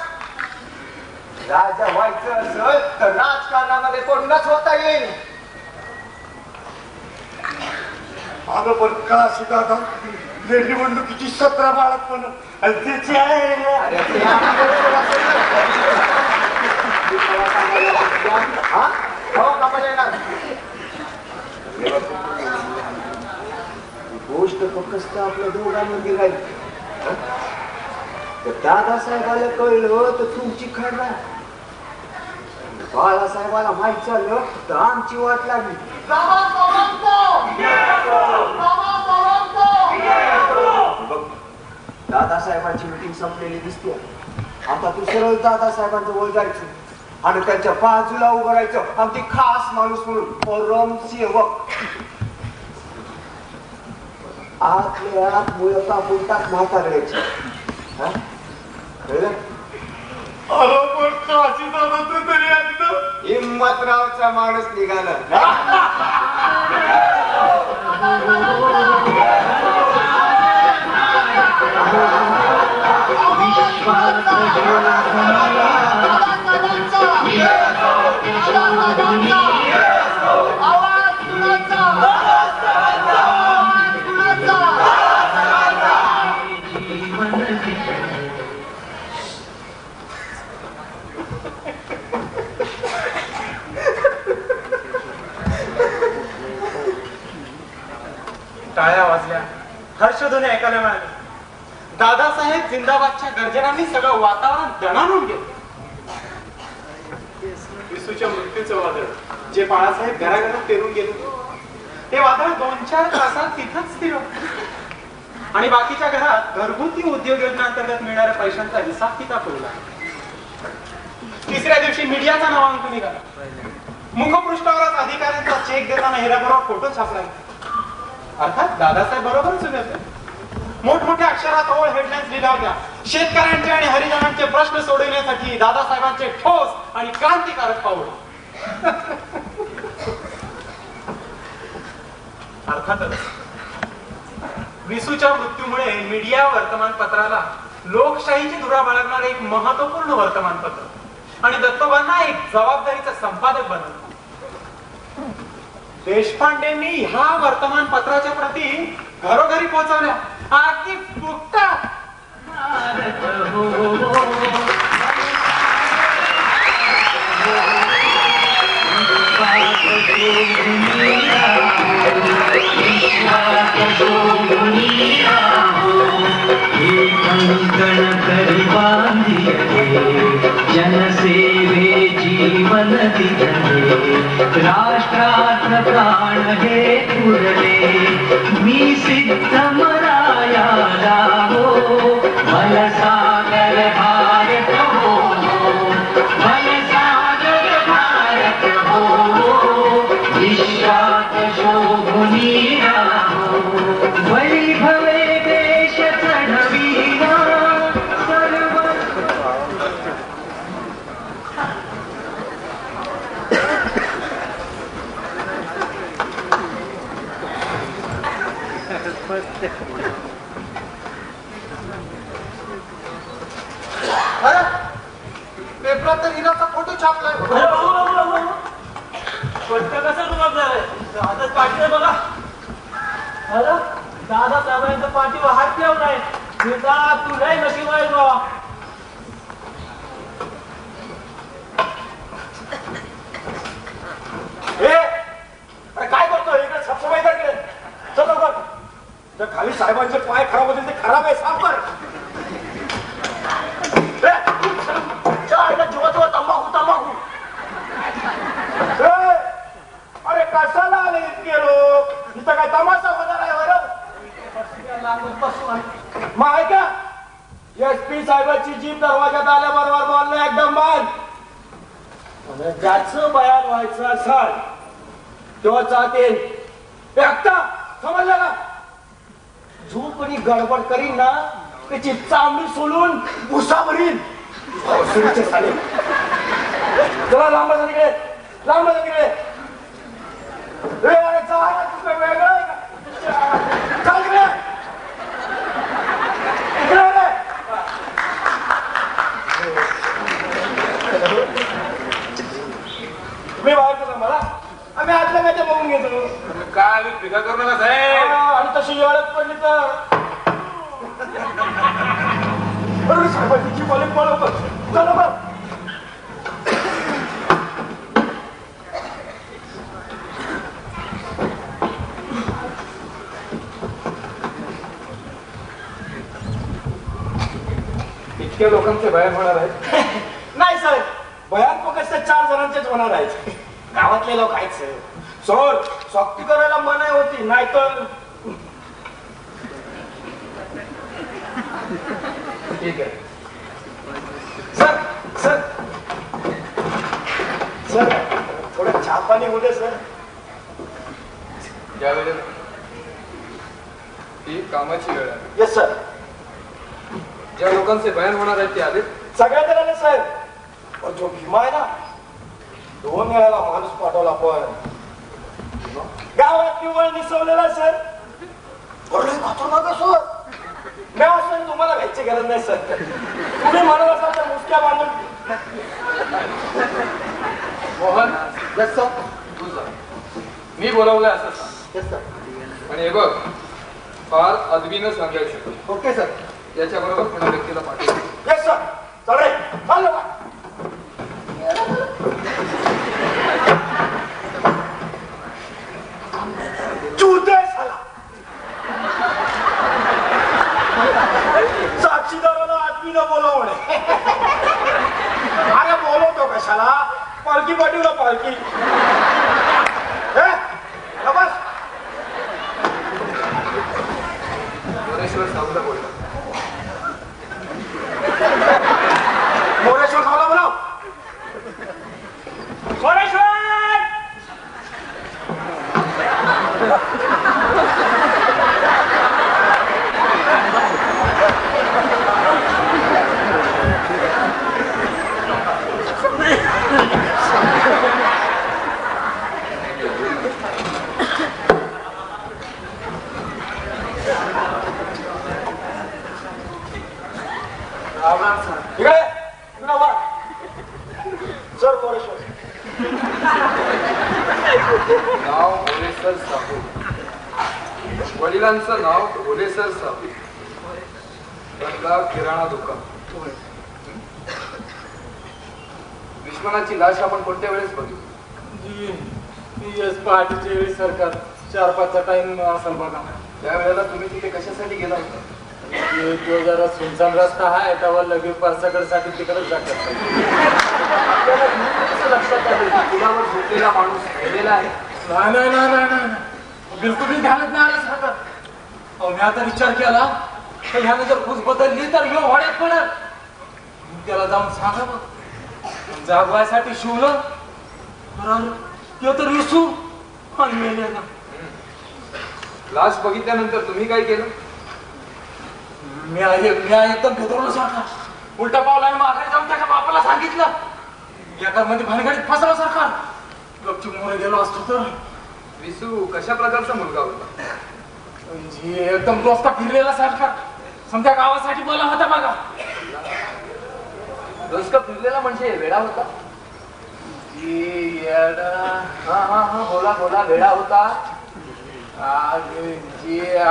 राजा व्हायचं असेल तर राजकारणामध्ये पडूनच होता येईल. अगं पण का दादा निवडणुकीची 17 बाळक पण त्याची आहे. अरे ते हा? हो का म्हणजे ना? गोष्ट फक्त आपल्या दोघांमध्ये राहील. दादासाहेबाला कळलं तर तुमची खरं. बाळासाहेबाला माहित झालं तर आमची वाट लागली. दादासाहेबांची मीटिंग संपलेली दिसते. आता तू सरळ दादासाहेबांचं वर जायचं आणि त्यांच्या बाजूला उभं राहायचं. अगदी खास माणूस म्हणून परम सेवक. आतल्या आत मुळे कापून टाक म्हातारड्याची. अरे पण काशी दादा तू तरी एकदम हिम्मतरावचा माणूस निघाला. टाळ्या वाजल्या, हर्षध्वनी ऐकायला मिळाले. दादासाहेब जिंदाबादच्या गर्जनांनी सगळं वातावरण दणाणून गेलं. विसूच्या मृत्यूचं वादळ जे बाळासाहेब घराघरात पेरून गेले ते वादळ 2-4 तासात तिथंच स्थिर होतं आणि बाकीच्या घरात घरगुती उद्योग योजनांतर्गत मिळणाऱ्या पैशांचा हिसाब किताब करू लागला. तिसऱ्या दिवशी मीडियाचा नावांक निघाला. मुखपृष्ठावरच अधिकाऱ्यांचा चेक देताना हिराबरोबर फोटो छापला. अर्थात दादासाहेब बरोबरच उभे होते. मोठमोठ्या अक्षरात ओळ हेडलाईन्स लिहिल्या होत्या. शेतकऱ्यांचे आणि हरिजनांचे प्रश्न सोडवण्यासाठी दादासाहेबांचे ठोस आणि क्रांतिकारक पाऊल. अर्थातच विसूच्या मृत्यूमुळे मीडिया वर्तमानपत्राला लोकशाहीची धुरा बाळगणारे एक महत्वपूर्ण वर्तमानपत्र आणि दत्तोबांना एक जबाबदारीचा संपादक बनवलं. देशपांडेंनी ह्या वर्तमानपत्राच्या प्रती घरोघरी पोहोचवल्या. अगदी फुकटात. करी बांधिले जनसेवे जीवन दिले राष्ट्रात प्राण हे उरले मी सिद्ध मरायाला हो मलसागर भारत हो मलसागर भारत हो विश्वात शोभुनी राहो वैभवे देश चढविला सर्व अरे पेपरात तर हिराचा फोटो छापलाय. दादा पाठी बघा दादा साहेबांच्या पाठीवर हात ठेवलाय तू नाही नशीब आहे बाबा. काय करतो इकडे साफसफाई करते चल लवकर. जर खाली साहेबांचे पाय खराब होतील ते खराब आहे साफ कर. जीवाजवळ तंबाखू तंबाखू. अरे कशाला आले इतके लोक इथं काय तमाशा होणार आहे बरं. मग ऐका SP साहेबांची जीप दरवाजात आल्याबरोबर बोलणं एकदम बंद. ज्याचं बयान व्हायचं असाल तेव्हा चाहते समजलं ना. जो कोणी गडबड करीन ना त्याची चांबडी सोडून भुसा भरील. चला लांब तिकडे लांब तिकडे. वेगळं चाल तिकडे. तुम्ही बाहेर करा मला आम्ही आतल्या काय बघून घेतो. काय फिका करू नका साहेब. आणि तशी वेळच पडली तर साहेबांची जीप आली पळवतो. चला बघ इतक्या लोकांचे बयान होणार आहेत. नाही सर बयान फक्त 4 जणांचेच होणार आहेत. गावातले लोक आहेत सर. सर सक्ती करायला मनाई होती नाही तर ठीक आहे सर. सर सर थोडं चहा पाणी होऊ दे सर. या वेळेला ही कामाची वेळ आहे. Yes sir. ज्या लोकांचे बयान होणार आहेत ते आले. सगळ्या जणांनी साहेब पण जो भीमा आहे ना 2 वेळाला माणूस पाठवला पण गावात निवळ निसवलेला सर. सर मी असं तुम्हाला घ्यायची गरज नाही सर. तुम्ही म्हणत असाल तर मुसक्या बांधून. Mohan yes sir. तू जा. मी बोलावलंय असं सांग. Yes sir. आणि हे बघ फार अदबीनं सांगायचं. Okay sir. याच्याबरोबर पुन्हा व्यक्तीला पाठवतो. Yes sir. चल रे चालू का. चुते साला. साक्षीदाराला आदमीला बोलव म्हणे. अरे बोलवतो कशाला. पालखी पाठवला पालखी. बस मोरेश्वर साहूला बोलला. मोरेश्वर सावला बोलाव. मोरेश्वर इकडे इकडे वा. सर मोरेश्वर नाव भोलेसर साहू. वडिलांचं नाव भोलेसर साहू. धंदा किराणा दुकान. विश्वनाथची लाश आपण कोणत्या वेळेस बघितली. येस पहाटेच्या वेळी सरकार 4-5चा टाइम असेल बघा. त्यावेळेला तुम्ही तिथे कशासाठी गेला होता? तो जरा सुनसान रस्ता आहे तेव्हा लगेच परसाकडसाठी तिकडेच जातात. आपल्याला कसं लक्षात आलं की पुलावर झोपलेला माणूस गेलेला आहे? नाही बिलकुल मी ध्यानात नाही आलं सरकार. अहो मी आता विचार केला तर ह्यानं जर खूस बदलली तर ह्यो वाड्यात पडत. त्याला जाऊन सांगा मग जागवायसाठी शिवलं तर विसू आणि मेले ना. लाश बघितल्यानंतर तुम्ही काय केलं? मी एकदम भेदरलो सरकार. उलटा पावला माघारी जाऊन त्याच्या बापाला सांगितलं. या मध्ये भानगडीत फसलो सरकार. गपचूप मोरे गेलो असतो तर. विसू कशा प्रकारचा मुलगा होता? म्हणजे एकदम दोस्ता फिरलेला सरकार. समजा गावासाठी बोला होता बघा. डोसका फिरलेला म्हणजे वेडा होता? हा बोला वेडा होता.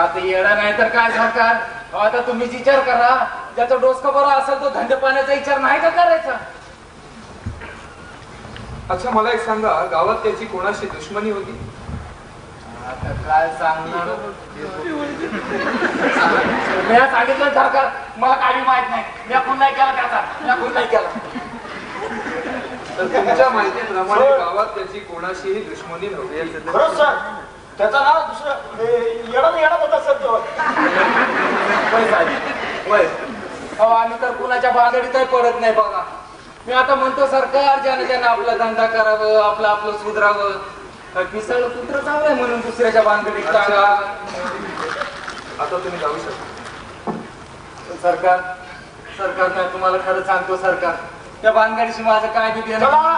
आता येडा नाही तर काय सरकार. आता तुम्हीच विचार करा. ज्याचा डोसका बरा असेल तो धंदे पाण्याचा विचार नाही का करायचा? अच्छा मला एक सांगा, गावात त्याची कोणाशी दुश्मनी होती? आता काय सांगणार. मी सांगितलं सरकार मला काही माहित नाही. मी खून नाही केला त्याचा. मी खून नाही केला. तर तुमच्या माहितीप्रमाणे गावात त्याची कोणाशीही दुश्मनी नव्हती. खरंच सर त्याचं नाव दुसरं येणार होता सर तो. आम्ही तर कुणाच्या बांधडीतही पडत नाही बघा. मी आता म्हणतो सरकार ज्यानं आपला धंदा करावं आपलं सुधरावं. पिसाळ पुत्र चांगलंय म्हणून दुसऱ्याच्या बांधडीत टाका. आता तुम्ही जाऊ शकता. सरकार नाही तुम्हाला खरं सांगतो सरकार. त्या बांधगाडीशी माझं काय बी देणं सरकार.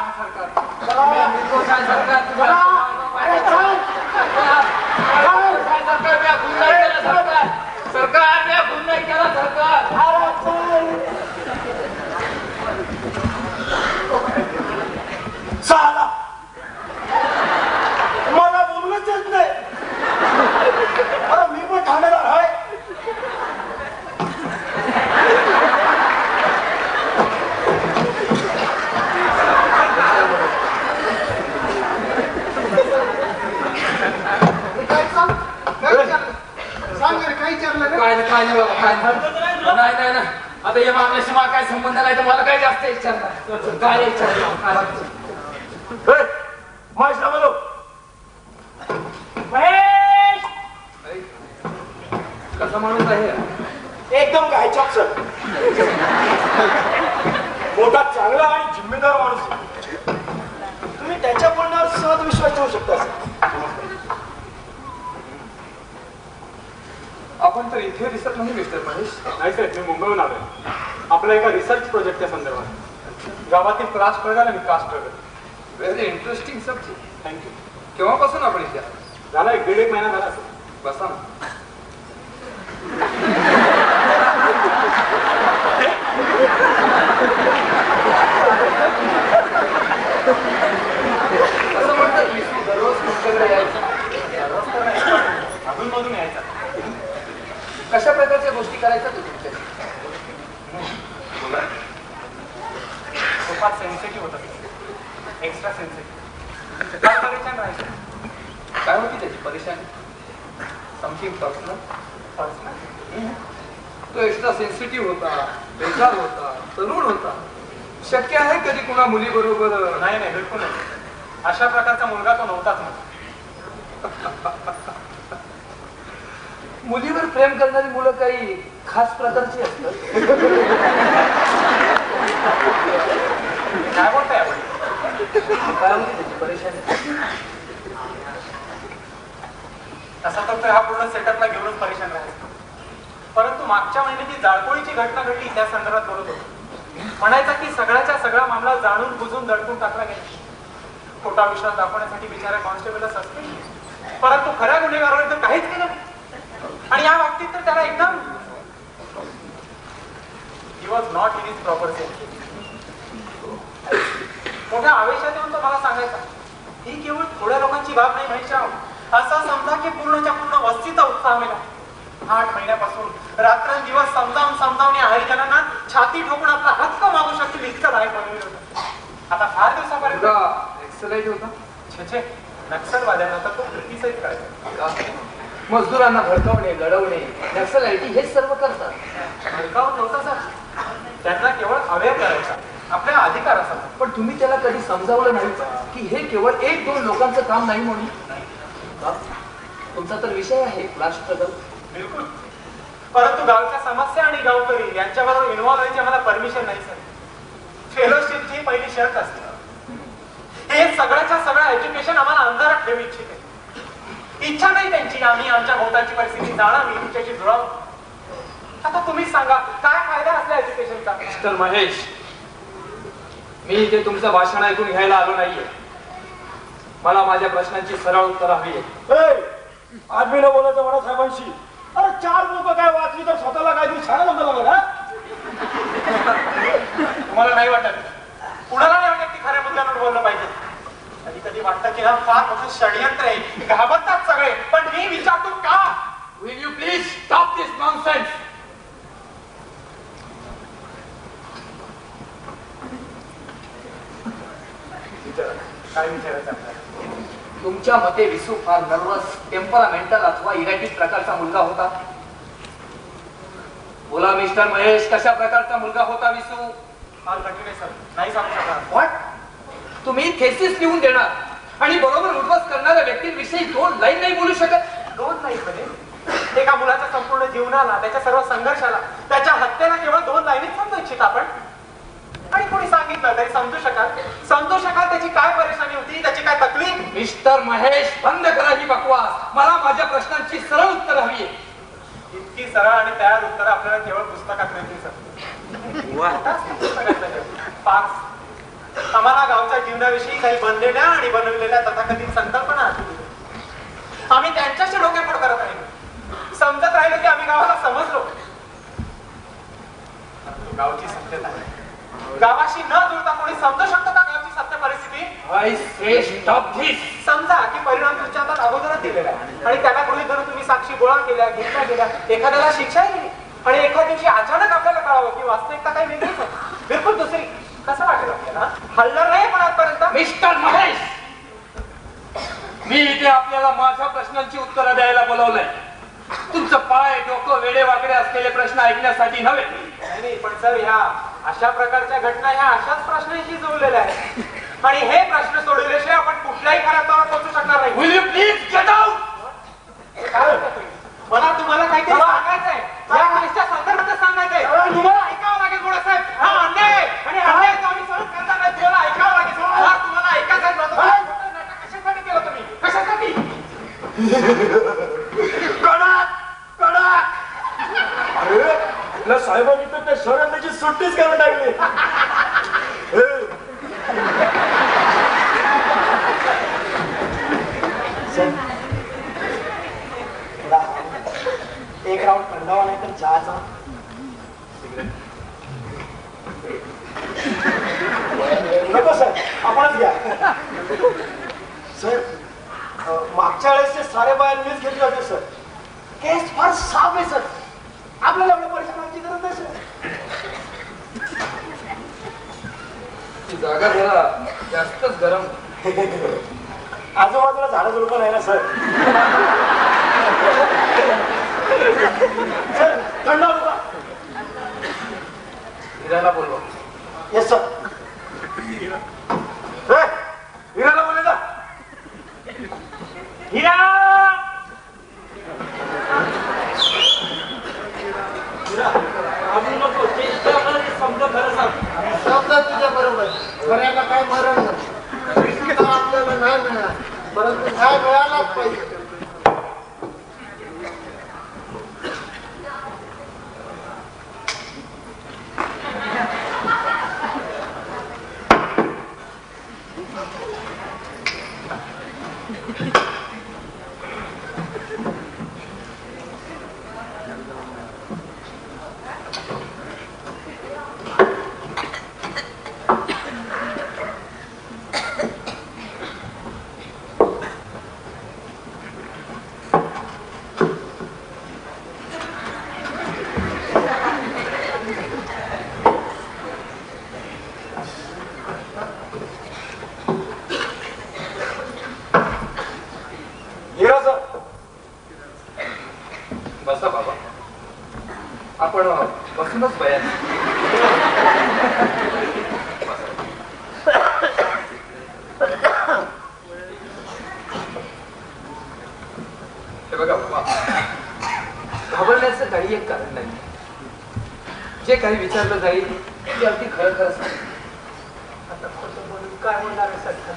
सरकार मी खून नाही केला सरकार. साला मला बोलणंच येत नाही. अरे मी पण ठाणेदार आहे. नाही आता या मामल्याशी मला काय संबंध नाही तर मला काय जास्त विचारणार काय विचारणार. महेशला बोलो. कसा माणूस आहे? एकदम गायचॉक सर. मोठा चांगला आणि जिम्मेदार माणूस. तुम्ही त्याच्या बोलण्यावर सहज विश्वास ठेवू शकता सर. आपण तर इथे दिसत नाही मिस्टर महेश. नाही साहेब मी मुंबईहून आलोय आपल्या एका रिसर्च प्रोजेक्टच्या संदर्भात. गावातील क्लास स्ट्रगल आणि caste struggle. Very interesting subject. Thank you. केव्हापासून आपण इथे आलो? झाला 1-1.5 महिना झाला असेल. बसा ना. असं म्हणतात विष्णू दररोज तुमच्याकडे यायचा. अधूनमधून यायचा. कशा प्रकारच्या गोष्टी करायच्या तू तुमच्या? खूपच सेन्सिटिव्ह होता. Extra sensitive. काय परेशान राहायचं. काय होती त्याची परेशानी? Something personal? तो एक्स्ट्रा सेन्सिटिव्ह होता, बेजार होता, तरुण होता. शक्य आहे कधी कुणा मुली बरोबर? नाही बिलकुल नाही. अशा प्रकारचा मुलगा तो नव्हताच ना. मुलीवर प्रेम करणारी मुलं काही खास प्रकारची असतात? काय बोलताय आपण. काय होती त्याची परेशानी? तसा तर हा पूर्ण सेटअपला घेऊनच परेशान राहायचा. परंतु मागच्या महिन्यात जी जाळपोळीची घटना घडली त्या संदर्भात बोलत होतो. म्हणायचा की सगळ्याच्या सगळा मामला जाणून बुजून दडपून टाकला गेला. खोटा विश्वास दाखवण्यासाठी बिचाऱ्या कॉन्स्टेबलला सस्पेंड. परंतु खऱ्या गुन्हेगारांनी तर काहीच केलं नाही. आणि या बाबतीत तर त्याला एकदम he was not in his proper sense. मोठ्या आवेशात येऊन तो मला सांगायचा ही केवळ थोड्या लोकांची बाब नाही माहिती. असं समजा की पूर्णच्या पूर्ण वस्तीचा उत्साह मिळाला. 8 महिन्यापासून रात्रंदिवस समजावून या हरिजनांना छाती ठोकून आपला हक्क मागू शकतील इतकं लायक बनवलं होतं. आता फार दिवसापर्यंत एक्सलाइट होता. छे नक्षलवाद्यांना तर तो कृतीसहित करायचा. मजदुरांना भडकवणे, लढवणे, नक्सलाइटी हेच सर्व करतात. भडकावून नव्हता सर, त्यांना केवळ अवेअर करायचा आपल्या अधिकारासाठी. पण तुम्ही त्याला कधी समजावलं नाही की हे केवळ 1-2 लोकांचं काम नाही म्हणून? तुमचा तर विषय आहे क्लास स्ट्रगल. बिलकुल, परंतु गावच्या समस्या आणि गावकरी यांच्याबरोबर इन्व्हॉल्व व्हायची आम्हाला परमिशन नाही सर. फेलोशिपची पहिली शर्त असते. हे सगळ्याच्या सगळं एज्युकेशन आम्हाला अंधारात ठेवू इच्छिते. इच्छा नाही त्यांची आम्ही आमच्या भोवताची परिस्थिती जाणावी, तुमच्याशी जुळावं. आता तुम्हीच सांगा काय फायदा असला एज्युकेशनचा? मिस्टर महेश, मी इथे तुमचं भाषण ऐकून घ्यायला आलो नाहीये. मला माझ्या प्रश्नांची सरळ उत्तर हवी आहे. आम्ही न बोलायचं म्हणा साहेबांशी. अरे 4 लोक काय वाचली तर स्वतःला काहीतरी छान म्हणता लागला ना. तुम्हाला नाही वाटत? कुणाला नाही वाटत की खऱ्या मुद्द्यांवर बोललं पाहिजे? कधी कधी वाटतं की हा फार मोठं षडयंत्र आहे, घाबरतात सगळे. पण मी विचारतो का? Will you please stop this nonsense? काय विचारायचं आपल्याला? तुमच्या मते विसू फार नर्वस, टेम्परामेंटल अथवा इरॅटिक प्रकारचा मुलगा होता? बोला मिस्टर महेश, कशा प्रकारचा मुलगा होता विसू? फार कठीण आहे सर, नाही सांगू शकणार. व्हॉट? तुम्ही थेसिस लिहून देणार आणि बरोबर उद्ध्वस्त करणाऱ्या व्यक्तींविषयी 2 लाईन नाही बोलू शकत? 2 लाईन मध्ये एका मुलाच्या संपूर्ण जीवनाला, त्याच्या सर्व संघर्षाला, त्याच्या हत्येला केवळ 2 लाईनीत समजू इच्छित आपण? आणि कोणी सांगितलं तरी समजू शकाल त्याची काय परेशानी होती, त्याची काय तकलीफ? मिस्टर महेश, बंद करा ही बकवास. मला माझ्या प्रश्नांची सरळ उत्तर हवी आहे. इतकी सरळ आणि तयार उत्तर आपल्याला केवळ पुस्तकात मिळतील सर. फार आम्हाला गावच्या जीवनाविषयी काही बनलेल्या आणि बनवलेल्या तथाकथित संकल्पना असतील. आम्ही त्यांच्याशी डोकेफोड करत राहिलो, समजत राहिलो की आम्ही गावाला समजलो. गावची सत्यता आहे. गावाशी न जुळता कोणी समजू शकतो का गावची सत्य परिस्थिती? I say stop this. समजा की परिणाम तुमच्या हातात अगोदरच दिलेला आहे आणि त्याला गृहीत धरून तुम्ही साक्षी गोळा केल्या, घेतल्या गेल्या, एखाद्याला शिक्षाही दिली आणि एखाद्या दिवशी अचानक आपल्याला कळावं की वास्तविकता काही वेगळीच आहे, बिलकुल दुसरी. कसं वाटेल आपल्याला? हल्ला नाही पण आजपर्यंत. मिस्टर महेश, मी इथे आपल्याला माझ्या प्रश्नांची उत्तरं द्यायला बोलवलंय. तुमचं पाय, डोकं, वेडे वाकडे असलेले प्रश्न ऐकण्यासाठी नव्हे. नाही, पण सर ह्या अशा प्रकारच्या घटना ह्या अशाच प्रश्नांशी जोडलेल्या आहेत आणि हे प्रश्न सोडवल्याशिवाय आपण कुठल्याही खऱ्यावर पोहोचू शकणार नाही. Will you please get out? काय होतं तुम्ही? मला तुम्हाला काहीतरी सांगायचंय, या केसच्या संदर्भात सांगायचंय. तुम्हाला ऐकावं लागेल थोडं साहेब. हा अन्याय आहे आणि अन्याय आम्ही सहन करणार नाही. तुम्हाला ऐकावं लागेल. हा, तुम्हाला ऐकायचं कशासाठी केलं तुम्ही? कशासाठी? अरे आपल्या साहेबांनी तर त्या शहराची सुट्टीच करून टाकली. एक राऊंड थंडावा नाही तर चहाचा. नको सर, आपणच घ्या. सर, मागच्या वेळेसचे सारे बाहेर मीच घेतले होते सर. केस फार साफ आहे सर. आपल्याला एवढं परेशान व्हायची गरज नाही सर. ती जागा जरा जास्तच गरम. आजूबाजूला झाडं झुडपं नाही ना सर. सर थंड होतो का? हिराला बोलवा. Yes sir. हिराला बोलायचा. हिरा, नको समजा खरं सांग. शब्द तुझ्या बरोबर. खऱ्याला काय मरण आपल्याला नाही मिळणार, परंतु न्याय मिळालाच पाहिजे. जे काही विचारलं जाईल ते अगदी खरं खरं सांग. आता खोटं बोलून काय होणार आहे सरकार?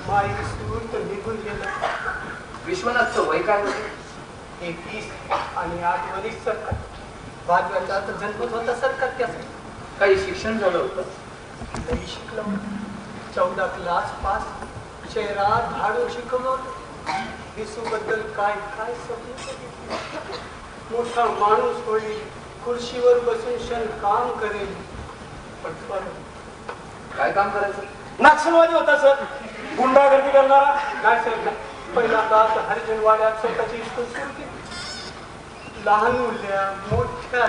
माई विसरून तर निघून गेलं. विश्वनाथचं वय काय होते? 21 आणि 8 वरीस सरकार. भाजवायचा तर जन्मत होता सरकार त्यासाठी. काही शिक्षण झालं होतं? नाही शिकलो. 14 क्लास पास. शहरात झाडू शिकवलं होतं. विसूबद्दल काय काय स्वप्न. मोठा माणूस होईल, खुर्शीवर बसून क्षण काम करेल. पण परत काय काम करायचं? नक्षलवादी होता सर, गुंडागर्दी करणारा. काय सर पहिल्यांदा हरिजनवाड्यात स्वतःची स्कूल सुरू केली. लहान मुल्या मोठ्या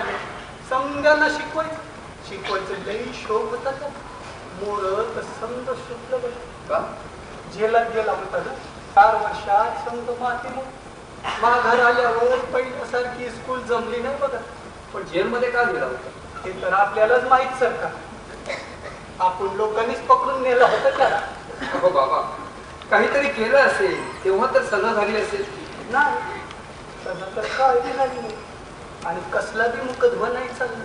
समजांना शिकवायचं लई शोक होता का? मोर समज सुटलं बरं का? जेलात गेला होता ना 4 वर्षात. समज माती माघार आल्यावर पहिल्यासारखी स्कूल जमली नाही बघा. पण जेलमध्ये का गेला होता? हे तर आपल्यालाच माहित सरकार. आपण लोकांनीच पकडून नेलं होतं त्याला. अगो बाबा, काहीतरी केलं असेल तेव्हा तर सजा झाली असेल. नाही सगळं तर काय झाली नाही. आणि कसला बी मुकदमा नाही चाललं.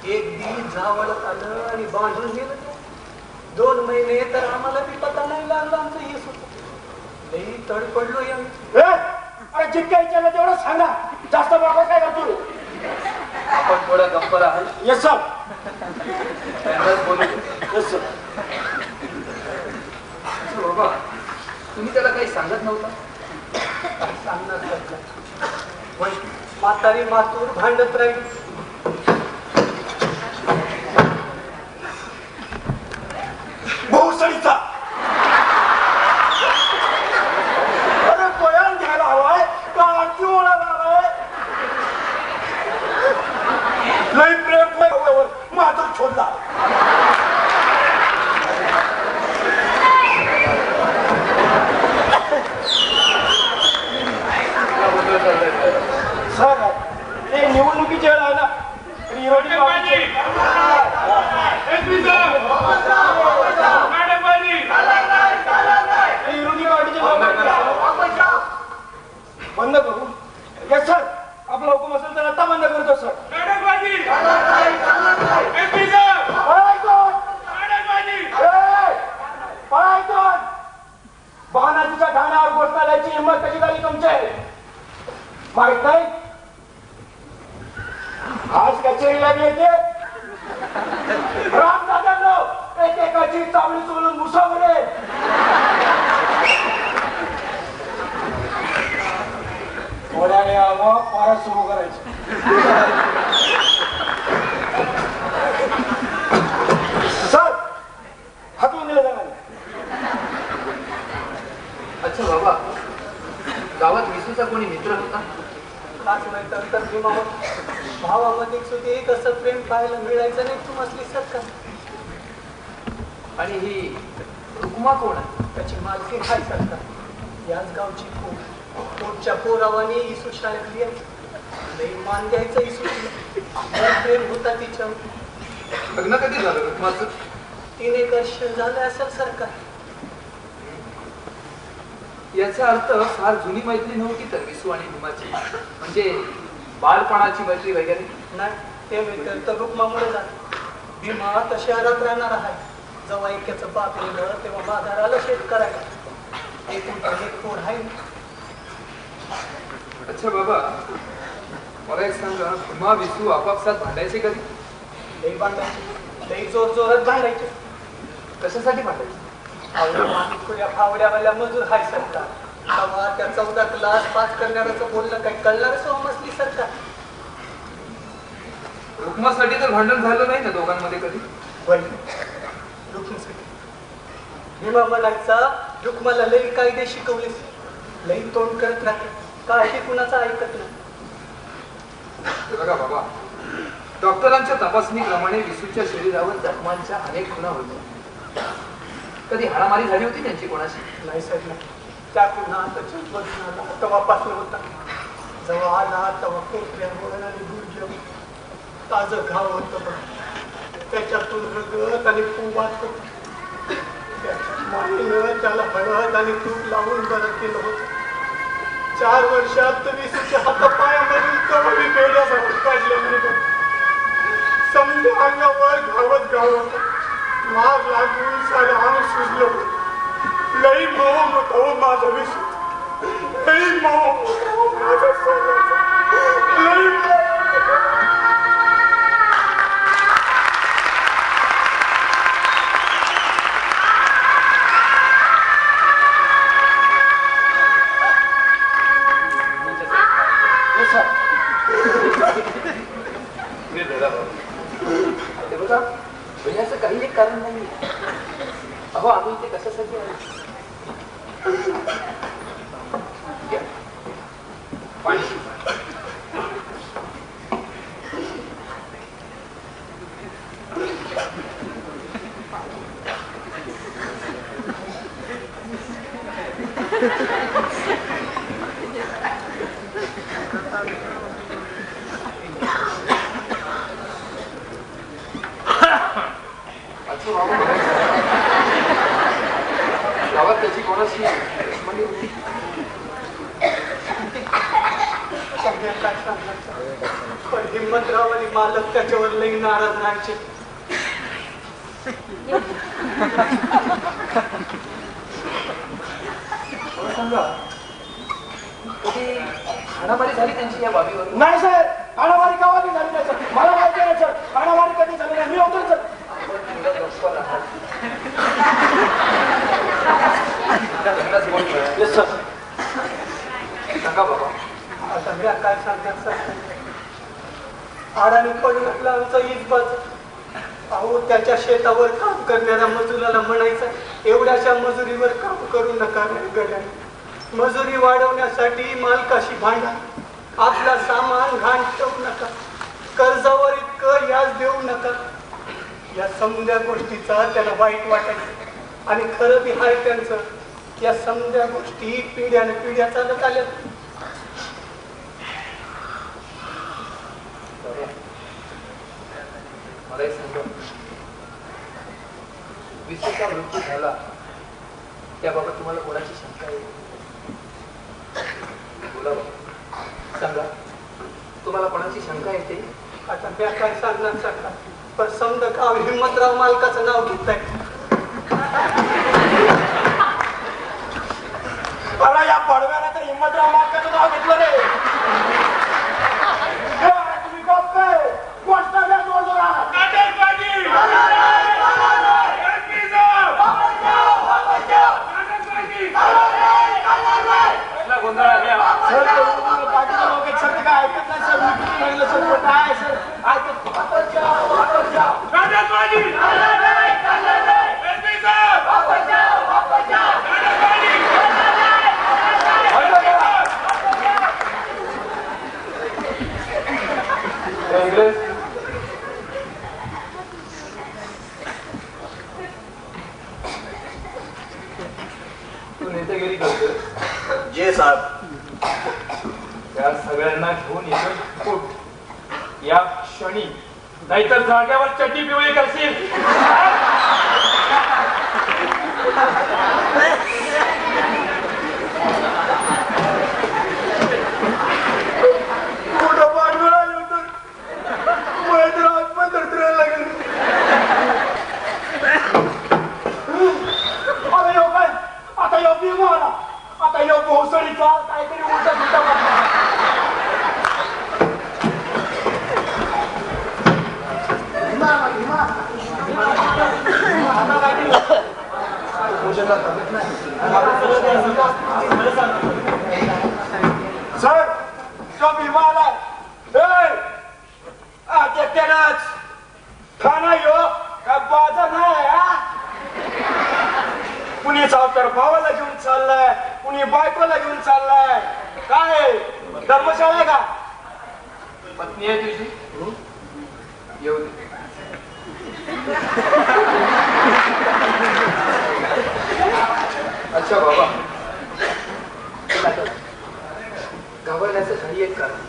एक दिवस जावळत आलं आणि बांधून गेलं. 2 महिने तर आम्हाला बी पता नाही लागला आमचं हे होत. लई तडपडलो आम्ही. अरे जितक्या विचारलं तेवढं सांगा, जास्त बाबा काय करतो. आपण थोडा गप्प राहाल. Yes sir. त्यांनाच बोलू. Yes sir. अच्छा बाबा, तुम्ही त्याला काही सांगत नव्हता? काय सांगणार सरकार. वय म्हातारी मातूर भांडत राहील. भोसडीचा अरे बयान घ्यायला हवाय का आणखी ओळायला हवाय? लई प्रेम माझा शोधला. सर ते निवडणुकीची वेळ आहे ना, विरोधी पार्टीचे. विरोधी पार्टीचे बंद करू. येस सर, आपला हुकूम असेल तर आता बंद करतो सर. बहानाजीच्या ठाण्यावर गोष्ट आल्याची हिंमत कशी झाली तुमची माहित नाही. आज कचेरीला येते रामदादांनो एकेकाची चावडी चोलून मुसावरे. थोड्याने आवा परत सुरू करायचं. सर हातून दिलं जाणार. अच्छा बाबा, गावात विसूचा कोणी मित्र होता? खास नाही तर भावामध्ये सुद्धा एक असं प्रेम पाहायला मिळायचं नाही तुम्हाला सरकार. आणि ही रुक्मा कोण आहे? त्याची मालकी काय सरकार. याच गावची पोटच्या पोरावाने इसू शाळेत लई मान द्यायचं इसू. प्रेम होता तिच्या. लग्न कधी झालं रुक्माचं? 3 वर्ष झालं असेल सरकार. याचा अर्थ फार जुनी मैत्री नव्हती तर विसू आणि भीमाची, म्हणजे बालपणाची मैत्री वगैरे नाही. ते मित्र तर रुक्मामुळे झालं. भीमा तर शहरात राहणार आहे. जेव्हा ऐक्याचं बाप येलं तेव्हा बाजाराला शेत करायला. एक पोर आहे. अच्छा बाबा, मला एक सांगा, भीमा विसू आपापसात भांडायचे कधी? लई भांडायचे. लई जोर जोरात भांडायचे. कशासाठी भांडायचे? फावड्यावाल्या मजूर हाय सरकार. तेव्हा त्या 14 क्लास पास करणाऱ्याचं बोलणं काही कळणार समजली सरकार. रुक्मासाठी तर भांडण झालं नाही ना दोघांमध्ये कधी? रुक्मासाठी भीमा म्हणायचा, रुक्माला लई कायदे शिकवले. लई तोंड करत राहते. काय ते कुणाचं ऐकत नाही. बघा बाबा, डॉक्टरांच्या तपासणीप्रमाणे विसूच्या शरीरावर जखमांच्या अनेक खुणा होत्या. कधी हाणामारी झाली होती त्यांची कोणाशी? नाही साहेब नाही. त्या पुन्हा तेव्हापासून होता. जेव्हा आला तेव्हा कोपऱ्यावर आणि गुडघ्यावर ताजं घाव होतं बघ. त्याच्यातून रगत आणि पुवात होत. मातीनं त्याला हळद आणि तूप लावून बरं केलं होतं. 4 वर्षात विसूच्या हातापायामधील कवळी बेड्यासह काढले. समजा अंगावर गावत गावत माग लागून सारं अंग सुजलं. लई मोह होतो माझा विषय, लई मोह माझा सोन्याचा, लई मोह. भैयाचं काही एक कारण नाही. अहो आम्ही इथे कशासाठी आलो? गावात त्याची कोणाची दुश्मनी होती? पण हिम्मतराव आणि मालक त्याच्यावर लई नाराज राहायचे. कधी हाणामारी झाली त्यांची या बाबीवर? नाही सर, हाणामारी गावाली झाली नाही सर. मला माहिती नाही सर, हाणामारी कधी झाली नाही. मी होतो सर. Yes sir. सांगा बाबा. आता मी काय सांगणार सर, आडाने पडून आपला आमचा इजबाच. अहो त्याच्या शेतावर काम करणाऱ्या मजुराला म्हणायचं, एवढ्याशा मजुरीवर काम करू नका गड्या. मजुरी वाढवण्यासाठी मालकाशी भांडा, आपला सामान घाण ठेवू नका, कर्जावर इतकं व्याज देऊ नका. या समध्या गोष्टीचा त्याला वाईट वाटायचं आणि खरं बी हाय त्यांचं. या समध्या गोष्टी पिढ्याने पिढ्या चालत आल्या. मला एक सांगा, विसूचा मृत्यू झाला त्याबाबत तुम्हाला कोणाची शंका आहे? बोला बाबा, सांगा. तुम्हाला कोणाची शंका येते? आता मी काय सांगणार सका, पण समजा गाव हिम्मतराव मालकाचं नाव घेतलंय. अरे या पडव्याला तर हिम्मतराव मालकाचं नाव घेतलं रे. तुम्ही गप काय गोष्ट द्या जोरजोरात. तू नेतेगिरी करतोय? जे साहेब. त्या सगळ्यांना घेऊन येतो फुट या क्षणी, नाहीतर जाग्यावर चड्डी पिवळी करशील. कुठं पाठवला येतो पण दरदरायला लागेल. आता यो काय, आता यो भीमा आला, आता यो भोसडीचा काहीतरी उलटा सुलटा वाटला. सर, तो भीमा आलाय. त्यानंच खाना यो का बाजा नाही. कुणी सावकार भावाला घेऊन चाललाय, कुणी बायकोला घेऊन चाललाय. काय धर्मशाळा आहे का? पत्नी आहे तुझी? येऊ दे. अच्छा बाबा, घाबरण्याचं काही एक कारण.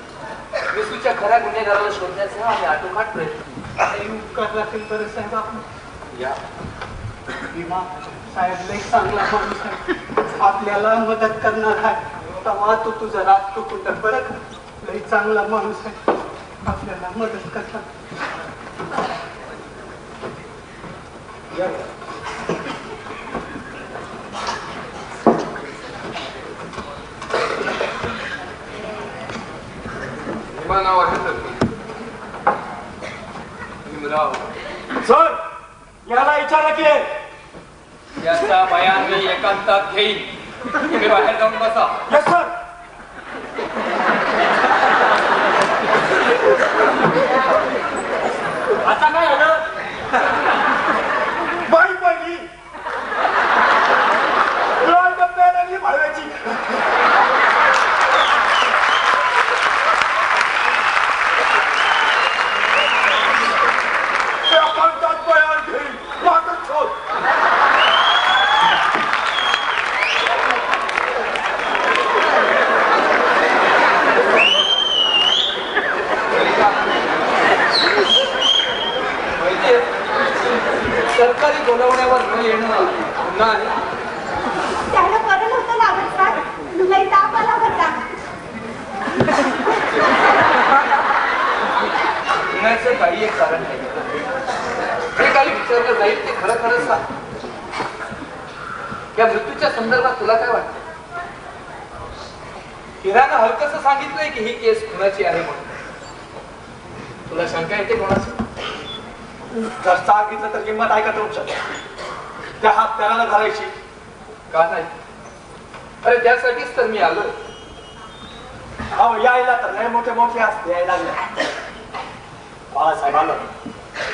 विसूच्या खऱ्या गुन्हेगाराला शोधण्याचा आम्ही आटोकाट प्रयत्न. राखील बरं साहेब आपण. या भीमा साहेब लई चांगला माणूस आहे, आपल्याला मदत करणार आहे. तेव्हा तू तुझा राग चुकून टाक बरं का. लई चांगला माणूस आहे, आपल्याला मदत करणार. नाव आहे तर भीमराव. सर याला विचारा की याचा बयान मी एकांतात घेईन. तुम्ही बाहेर जाऊन बसा. Yes sir. आता काय झालं बाई पहिली भाडव्याची बयान घेईल वाटत शोध. सरकारी बोलवण्यावर न येणं गुन्हा आहे. त्याला बरं नव्हतं लागत सर. लई ताप आला होता. गुन्ह्याचं काही एक कारण नाही. जे काही विचारलं जाईल ते खरं खरं सांग. या मृत्यूच्या संदर्भात तुला काय वाटतं? हिरानं हलकसं सांगितलंय की ही केस खुनाची आहे म्हणून. तुला शंका येते कोणाची? जर सांगितलं तर किंमत ऐकत होऊ शकते. त्या हात त्याला घालायची का नाही? अरे त्यासाठीच तर मी आलो. अहो यायला तर लय मोठे मोठे असते यायला लागले. बाळासाहेब आलं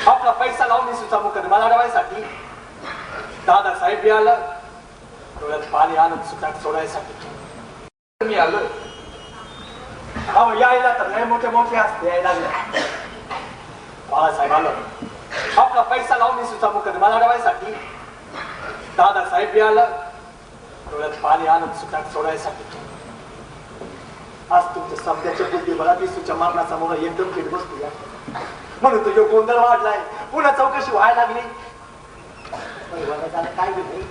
आपला पैसा लावून सुद्धा मुकदमा लढवायसाठी. दादासाहेब बी आलं डोळ्यात पाणी आणून सुटात सोडायसाठी मी आलो. अहो यायला तर लय मोठे मोठे असते यायला लागले. बाळासाहेब आलं आपला पैसा लावून सुद्धा मुकदमा लढवायसाठी. दादासाहेब बी आलं डोळ्यात पाणी आणून सुटात सोडायसाठी. आज तुमच्या समजाच्या बुद्धिबळात विसूच्या मारणासमोर एकदम फिट बसतो. म्हणून तो गोंधळ वाढलाय. पुन्हा चौकशी व्हायला लागली. काय नाही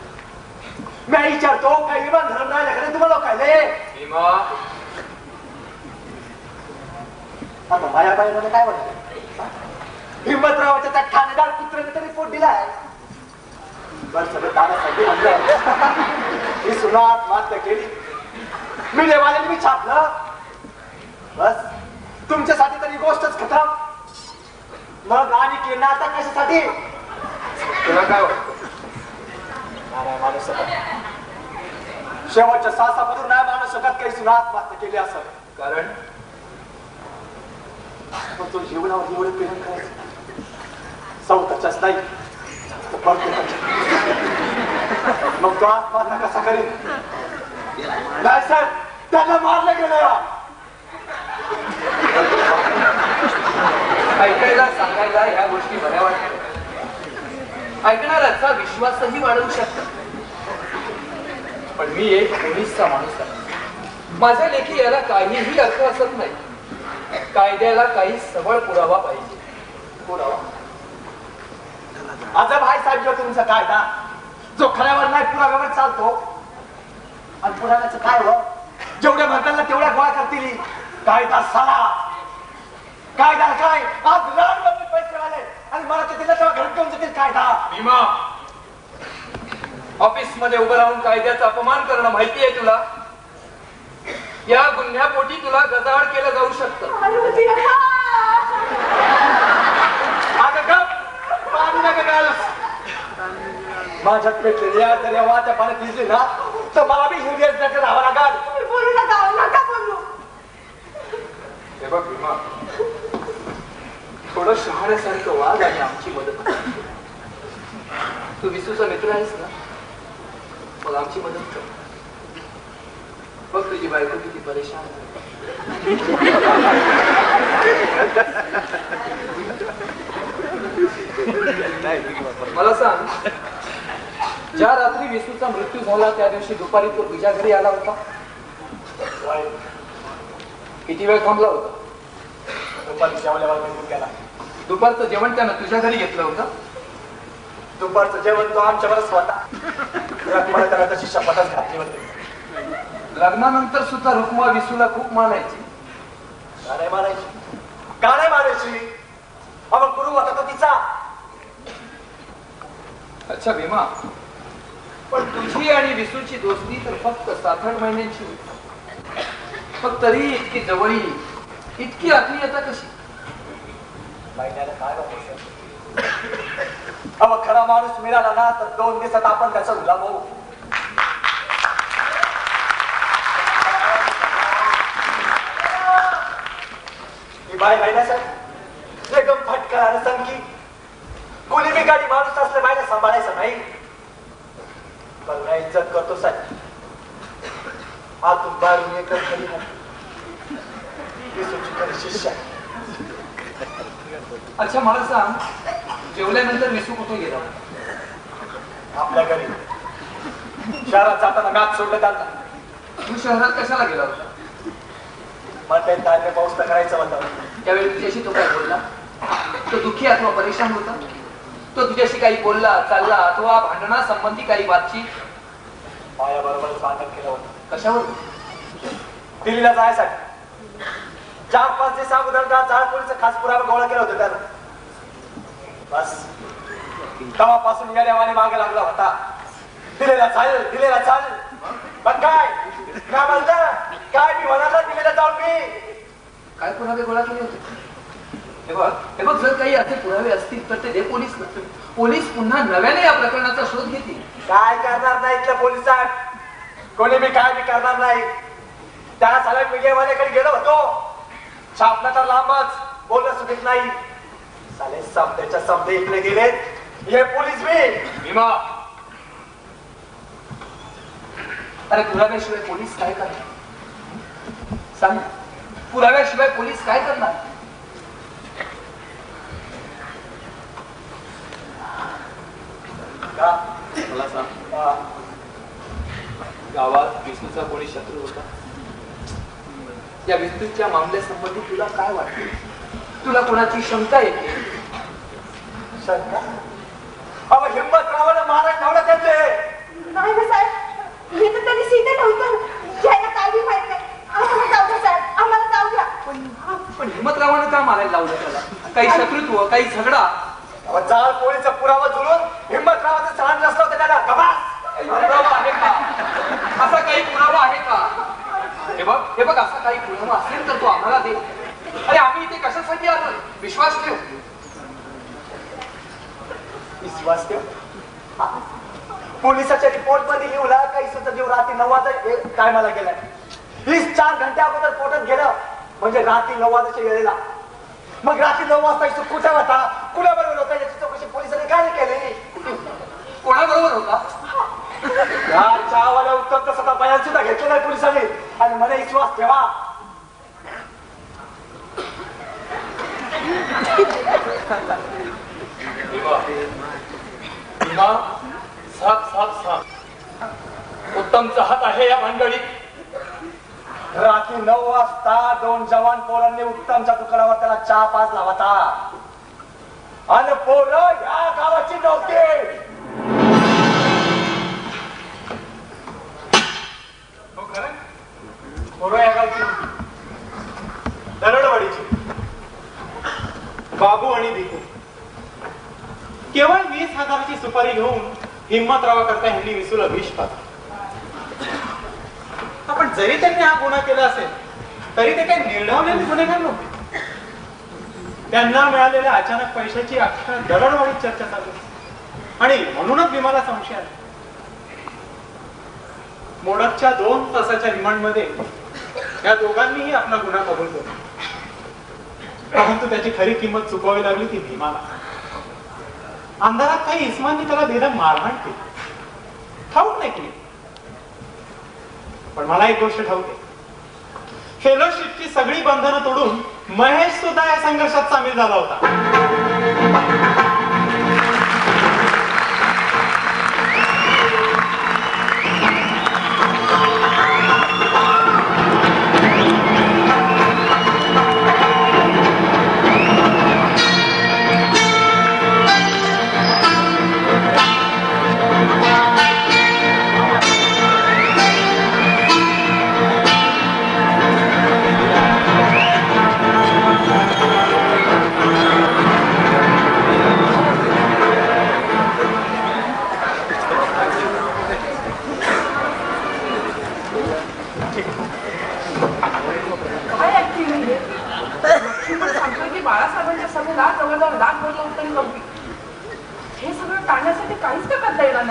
मी विचारतो काही विमान धरण राहिल्याकडे तुम्हाला खायले भीमा, आता माया पायामध्ये काय वाटत? हिंमतरावाच्या त्या ठाणेदार कुत्र्याने तरी पोट दिलाय. बरं सगळं दादासाठी म्हणलं ही सुना आत्महत्या केली. मी देवाला मी छापलं. बस तुमच्यासाठी तरी गोष्टच खतम. मग आणि केलं आता कशासाठी? तुला काय वाटतं? नाही मानू शकत. शेवटच्या सासापासून नाही मानू शकत काही सुना आत्महत्या केली असं. कारण तो जीवनावर एवढं प्रेम करायचं स्वतःच्याच नाही मग तो आत्महत्या कसा करेल? नाही सर त्याला मारलं गेलं. ऐकायला सांगायला ह्या गोष्टी बऱ्या वाटतात. ऐकणाऱ्याचा विश्वासही वाढवू शकतात. पण मी एक पोलीसचा माणूस आहे. माझ्या लेखी याला काहीही अर्थ असत नाही. कायद्याला काही सबळ पुरावा पाहिजे. पुरावा आता भाई साहेब जो तुमचा कायदा जो खऱ्यावर नाही पुराव्यावर चालतो. आणि पुराव्याचं काय हो? जेवढ्या म्हणताना तेवढ्या गोळा करतील. कायदा साला कायदा काय? आज रानमध्ये पैसे आले आणि मला ते दिलं तेव्हा घरात घेऊन जातील कायदा. भीमा, ऑफिस मध्ये उभं राहून कायद्याचा अपमान करणं माहिती आहे तुला? या गुन्ह्यापोटी तुला गजाआड केलं जाऊ शकतं. माझ्यात पेटलेली जर या वाच्या पाण्यात दिसली ना तर मला बी हिरियस नका राहावं लागल. बोलू नका नका बोलू. हे बघ भीमा, थोडं शहाण्यासारखं वाद आणि आमची मदत. तू विसूचा मित्र आहेस ना, मग आमची मदत कर. बघ तुझी बायको किती परेशान आहे. मला सांग, ज्या रात्री विसूचा मृत्यू झाला त्या दिवशी दुपारी तो तुझ्या घरी आला होता? किती वेळ थांबला होता? दुपारी जेवल्यावर निघून गेला. दुपारचं जेवण त्यानं तुझ्या घरी घेतलं होतं? दुपारचं जेवण तो आमच्यावरच होता. मला त्याला तशी शपथच घातली होती. लग्नानंतर सुद्धा रुक्मा विसूला खूप मानायची. का नाही मारायची? का नाही मारायची? अगं गुरु होता तो तिचा. अच्छा भीमा, पण तुझी आणि विसूची दोस्ती तर फक्त 7-8 महिन्यांची होती. मग तरी इतकी जवळी, इतकी आत्मीयता कशी? महिन्याला काय बघायचं? अहो खरा माणूस मिळाला ना तर 2 दिवसात आपण त्याचा गुलाम होऊ. ही बाई महिन्यासाठी एकदम फटका सांग की कोणी बी गाडी माणूस असले बायला सांभाळायचं नाही. पण नाही इज्जत करतो साहेब. आतून बाहेरून एक खरी शिष्य. अच्छा मला सांग, जेवल्यानंतर विसू कुठे गेला? आपल्या घरी शहरात जाताना मॅच सोडलं त्यांना. तू शहरात कशाला गेला होता? मला धान्य पाऊस तर करायचं होतं. त्यावेळी तुझ्याशी तो काय बोलला? तो दुःखी अथवा परेशान होता? तो तुझ्याशी काही बोलला चालला अथवा भांडणासंबंधी काही बातचीत? माझ्याबरोबरच भांडण केलं होतं. कशावर? दिल्लीला जायसाठी 4-5 दिवस अगोदर जाळपोळीचा खास पुरावा गोळा केला होता त्यानं. बस तेव्हापासून येण्यावाने मागे लागला होता. दिलेला चाल. पण काय म्हणता, काय मी म्हणाला दिलेला जाऊन मी काय पुरावे गोळा केले होते? हे बघ जर काही असे पुरावे असतील तर ते दे पोलीस. पोलीस पुन्हा नव्याने या प्रकरणाचा शोध घेतील. काय करणार नाही इथल्या पोलिसात. कोणी बी काय बी करणार नाही. त्या साल्या मीडियावाल्याकडे गेलो होतो. छापलं तर लांबच, बोलणं सुटीत नाही. साले समद्याच्या समदे इकडे गेलेत. हे पोलीस बी. भीमा, अरे पुराव्याशिवाय पोलीस काय करणार? सांग, पुराव्याशिवाय पोलीस काय करणार? का? मला सांग, हा. गावात विष्णूचा कोणी शत्रू होता? या विष्णूच्या मामल्यासंबंधी तुला काय वाटते? तुला कोणाची शंका येते? शंका? अहो हिम्मतरावानं महाराज ठेवलं त्यांचे. नाही ना साहेब, हे तर त्यांनी सीधे नव्हतं. यायला काय बी माहित नाही. आम्हाला जाऊ द्या साहेब, आम्हाला जाऊ द्या. पण हिम्मतरावानं का मारायला लावलं त्याला? काही शत्रुत्व, काही झगडा? जाळपोळीचा पुरावा जुळून हिम्मतरावाचं सहान नसलं होतं त्याला. कमाल. पुरावा आहे का? असा काही पुरावा आहे का? हे बघ असा काही पुरावा असेल तर तो आम्हाला दे. अरे आम्ही इथे कशासाठी आलो? विश्वास ठेव. विश्वास ठेव. पोलिसाच्या रिपोर्ट मध्ये लिहला काही सुद्धा जीव रात्री 9 वाजता टायमाला गेलाय. 4 घंटे अगोदर पोटात गेलं म्हणजे रात्री 9 वाजताच्या वेळेला. मग रात्री 9 वाजता इसू कुठे होता, कुणाबरोबर होता याची चौकशी पोलिसांनी काय केली? कोणाबरोबर होता? या चहावाल्या उत्तर तसा बयान सुद्धा घेतलं नाही पोलिसांनी. आणि मला विश्वास ठेवा. उत्तमचा हात आहे या भानगडीत. रात्री 9 वाजता 2 जवान पोरांनी उत्तमच्या दुकानावर त्याला चहा पाजला होता. आणि पोरं या गावाची नव्हती. पोरं या गावची दरडवाडीची बाबू आणि भिकू केवळ 20,000ची सुपारी घेऊन हिम्मतरावा करता ह्यांनी विसूला विष पाजलं. पण जरी त्यांनी हा गुन्हा केला असेल तरी ते काही निर्णवलेले गुन्हेगार नव्हते. त्यांना मिळालेल्या अचानक पैशाची अख्ख्या दरडवाडीत चर्चा चालू आणि म्हणूनच भीमाला संशय आला. मोडकच्या 2 तासाच्या रिमांडमध्ये या दोघांनीही आपला गुन्हा कबूल केला. परंतु त्याची खरी किंमत चुकवावी लागली ती भीमाला. अंधारात काही इस्मांनी त्याला बेदम मारहाण केली. ठाऊक नाही केली, पण मला एक गोष्ट ठाऊक आहे. फेलोशिपची सगळी बंधनं तोडून महेश सुद्धा या संघर्षात सामील झाला होता.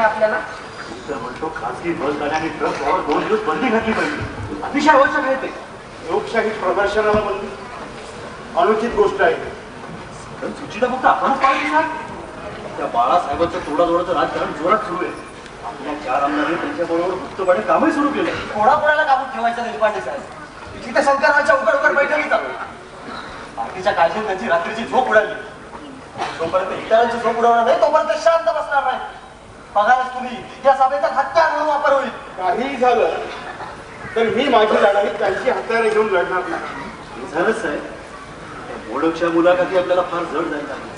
नाही आपल्याला? तर म्हणतो खासगी बस गाड्याने ट्रक यावर 2 दिवस बंदी घातली पाहिजे. अतिशय आवश्यक आहे ते. लोकशाही प्रदर्शनाला बंदी अनुचित गोष्ट आहे. पण सुचिता फक्त आपणच पाहिजे सर. त्या बाळासाहेबांचं तोडाजोडाचं राजकारण जोरात सुरू आहे. आपल्या 4 आमदारांनी त्यांच्याबरोबर गुप्तपणे कामही सुरू केलं. कोणाकोणाला काबूत ठेवायचं देशपांडे साहेब? तिथे शंकराच्या उघड बैठकी चालू. बाकीच्या काळजीत त्यांची रात्रीची झोप उडाली. जोपर्यंत इतरांची झोप उडवणार नाही तोपर्यंत शांत बसणार नाही. बघायलाच तुम्ही या सभेचा हत्यार म्हणून वापर होईल. काहीही झालं तर मी माझी लढाई त्यांची हत्यारे घेऊन लढणार नाही. झालंच आहे. मोडकच्या मुलाखती आपल्याला फार जड जायला लागली.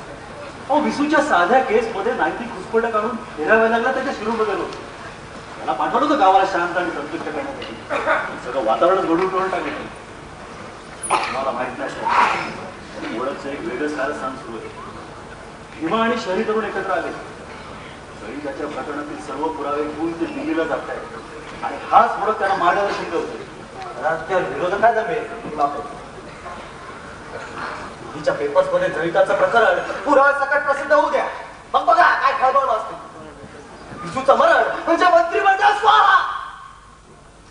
अहो विसूच्या साध्या केसमध्ये नाईटी घुसपट काढून फेराव्या लागला त्याच्या शिरोबद्दल होतं. त्याला पाठवलं होतं गावाला शांत आणि संतुष्ट करण्यासाठी. सगळं वातावरणच घडून टोळून टाकलं. मला माहित नाही मोडकचं एक वेगळंच कारस्थान सुरू आहे. भीमा आणि शहरी तरुण एकत्र आले. शहीदाच्या प्रकरणातील सर्व पुरावे घेऊन ते दिल्लीला जात आहेत आणि हाच मोडक त्यांना मार्गदर्शन करतोय. विरोध काय जमेल? हिच्या पेपर्स मध्ये जळिताचं प्रकरण पुरावे सकट प्रसिद्ध होऊ द्या. मग बघा काय खळबळ असते. विसूचं मरण म्हणजे मंत्रिमंडळ स्वाहा.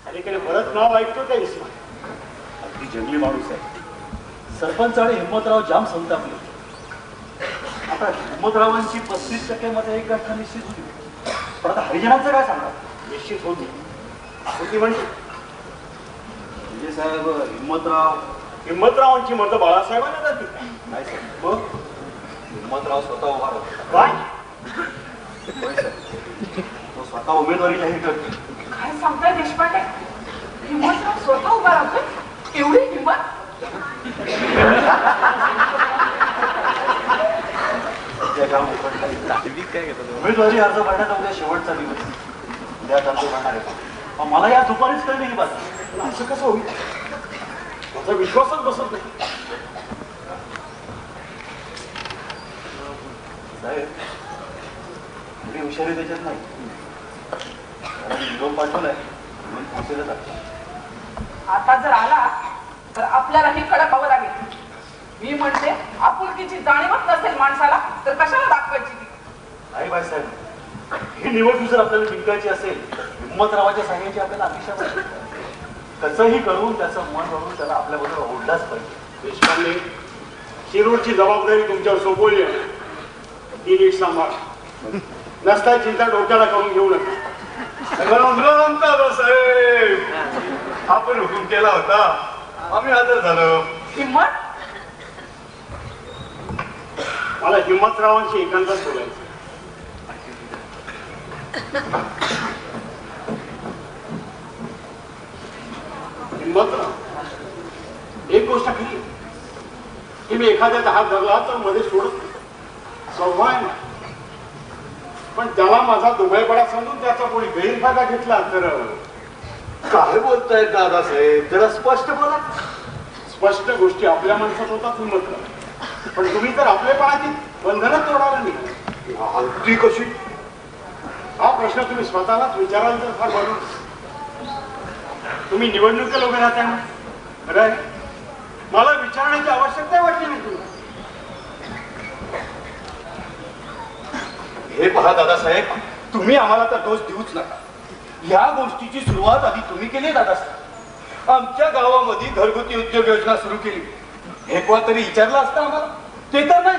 अलीकडे बरंच नाव ऐकतो त्या इस्मा. अगदी जंगली माणूस आहे. सरपंच आणि हिम्मतराव जाम संतापले. आता हिम्मतरावांची 35% मध्ये एक गाठा निश्चित होती. पण आता हरिजनांचं काय सांगणार? निश्चित होती होती म्हणजे साहेब हिम्मतराव हिम्मतरावांची मतं बाळासाहेबांना जाते. नाही साहेब. मग हिम्मतराव स्वतः उभा राहतो. काय तो स्वतः उमेदवारी जाहीर करतो. काय सांगताय देशपांडे? हिम्मतराव स्वतः उभा राहतोय? एवढी हिंमत? उमेदवारी अर्ज भरण्याचा उद्या शेवटचा दिवस. उद्या अर्ज भरणार आहे. मला या दुपारीच कळली ही बातमी. असं कसं होईल? माझा विश्वासच बसत नाही. साहेब थोडी हुशारी त्याच्यात नाही. निरोप पाठवलाय म्हणून पोहोचेलच आहे. आता जर आला तर आपल्याला ही कडक हवं लागेल. मी म्हणते आपुलकीची जाणीवच नसेल माणसाला तर कशाला दाखवायची ती? नाही बाईसाहेब, ही निवडणूक जर आपल्याला जिंकायची असेल हिम्मतरावाच्या सांगायची आपल्याला अपेक्षा पाहिजे. कसंही करून त्याचं मन वळून त्याला आपल्याबरोबर ओढलाच पाहिजे. देशपांडे शिरूरची जबाबदारी तुमच्यावर सोपवली आहे. ती नीट सांभाळ. नसता चिंता डोक्याला करून घेऊ नका. राम राम दादासाहेब, आपण हुकूम केला होता, आम्ही हजर झालो. हिम्मत? मला हिम्मतरावांशी एकांतात बोलायचं. हिम्मतराव, एक गोष्ट खरी की मी एखाद्याचा हात धरला तर मध्ये सोडत नाही. स्वभाव आहे ना. पण त्याला माझा दुबळेपणा समजून त्याचा कोणी गैरफायदा घेतला तर काय बोलतायत दादासाहेब, जरा स्पष्ट बोला. स्पष्ट गोष्टी आपल्या माणसात होतात हिम्मतराव. पण तुम्ही तर आपलेपणाची बंधनं तोडायला नाही. अगदी कशी? हा प्रश्न तुम्ही स्वतःलाच विचाराल तर फार बरोबर. तुम्ही निवडणुकीला उभे राहता ना, बरं आहे. मला विचारण्याची आवश्यकता वाटली नाही तुम्ही. हे पहा दादासाहेब, तुम्ही आम्हाला तर दोष देऊच नका. या गोष्टीची सुरुवात आधी तुम्ही केली दादासाहेब. आमच्या गावामध्ये घरगुती उद्योग योजना सुरू केली. हे कोण तरी विचारलं असतं आम्हाला? ते तर नाही.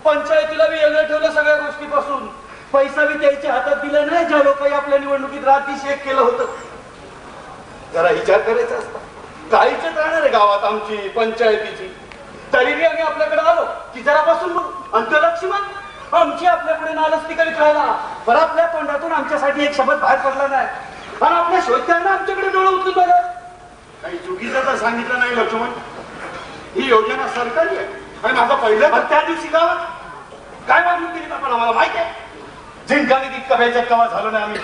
पंचायतीला बी वेगळं ठेवलं सगळ्या गोष्टीपासून. पैसा बी त्याच्या हातात दिला नाही ज्या लोकांनी आपल्या निवडणुकीत रात्रीशेक केलं होतं. जरा विचार करायचा असता. काहीच राहणार आहे गावात आमची पंचायतीची. तरी बी आम्ही आपल्याकडे आलो की जरा बसून बघू. अंतलक्ष्मण आमची आपल्याकडे नालस्ती करीत राहिला. पण आपल्या तोंडातून आमच्यासाठी एक शब्द बाहेर पडला नाही. आणि आपल्या शोधत्यांना आमच्याकडे डोळं उचलून बघा. काही चुकीचं तर सांगितलं नाही लक्ष्मण. ही योजना सरकारी आहे आणि माझं पहिलं. पण त्या दिवशी गावात काय वागणूक दिली आपण आम्हाला माहिती आहे. जिंकाने तितका बेचक्कावा झालो नाही आम्ही.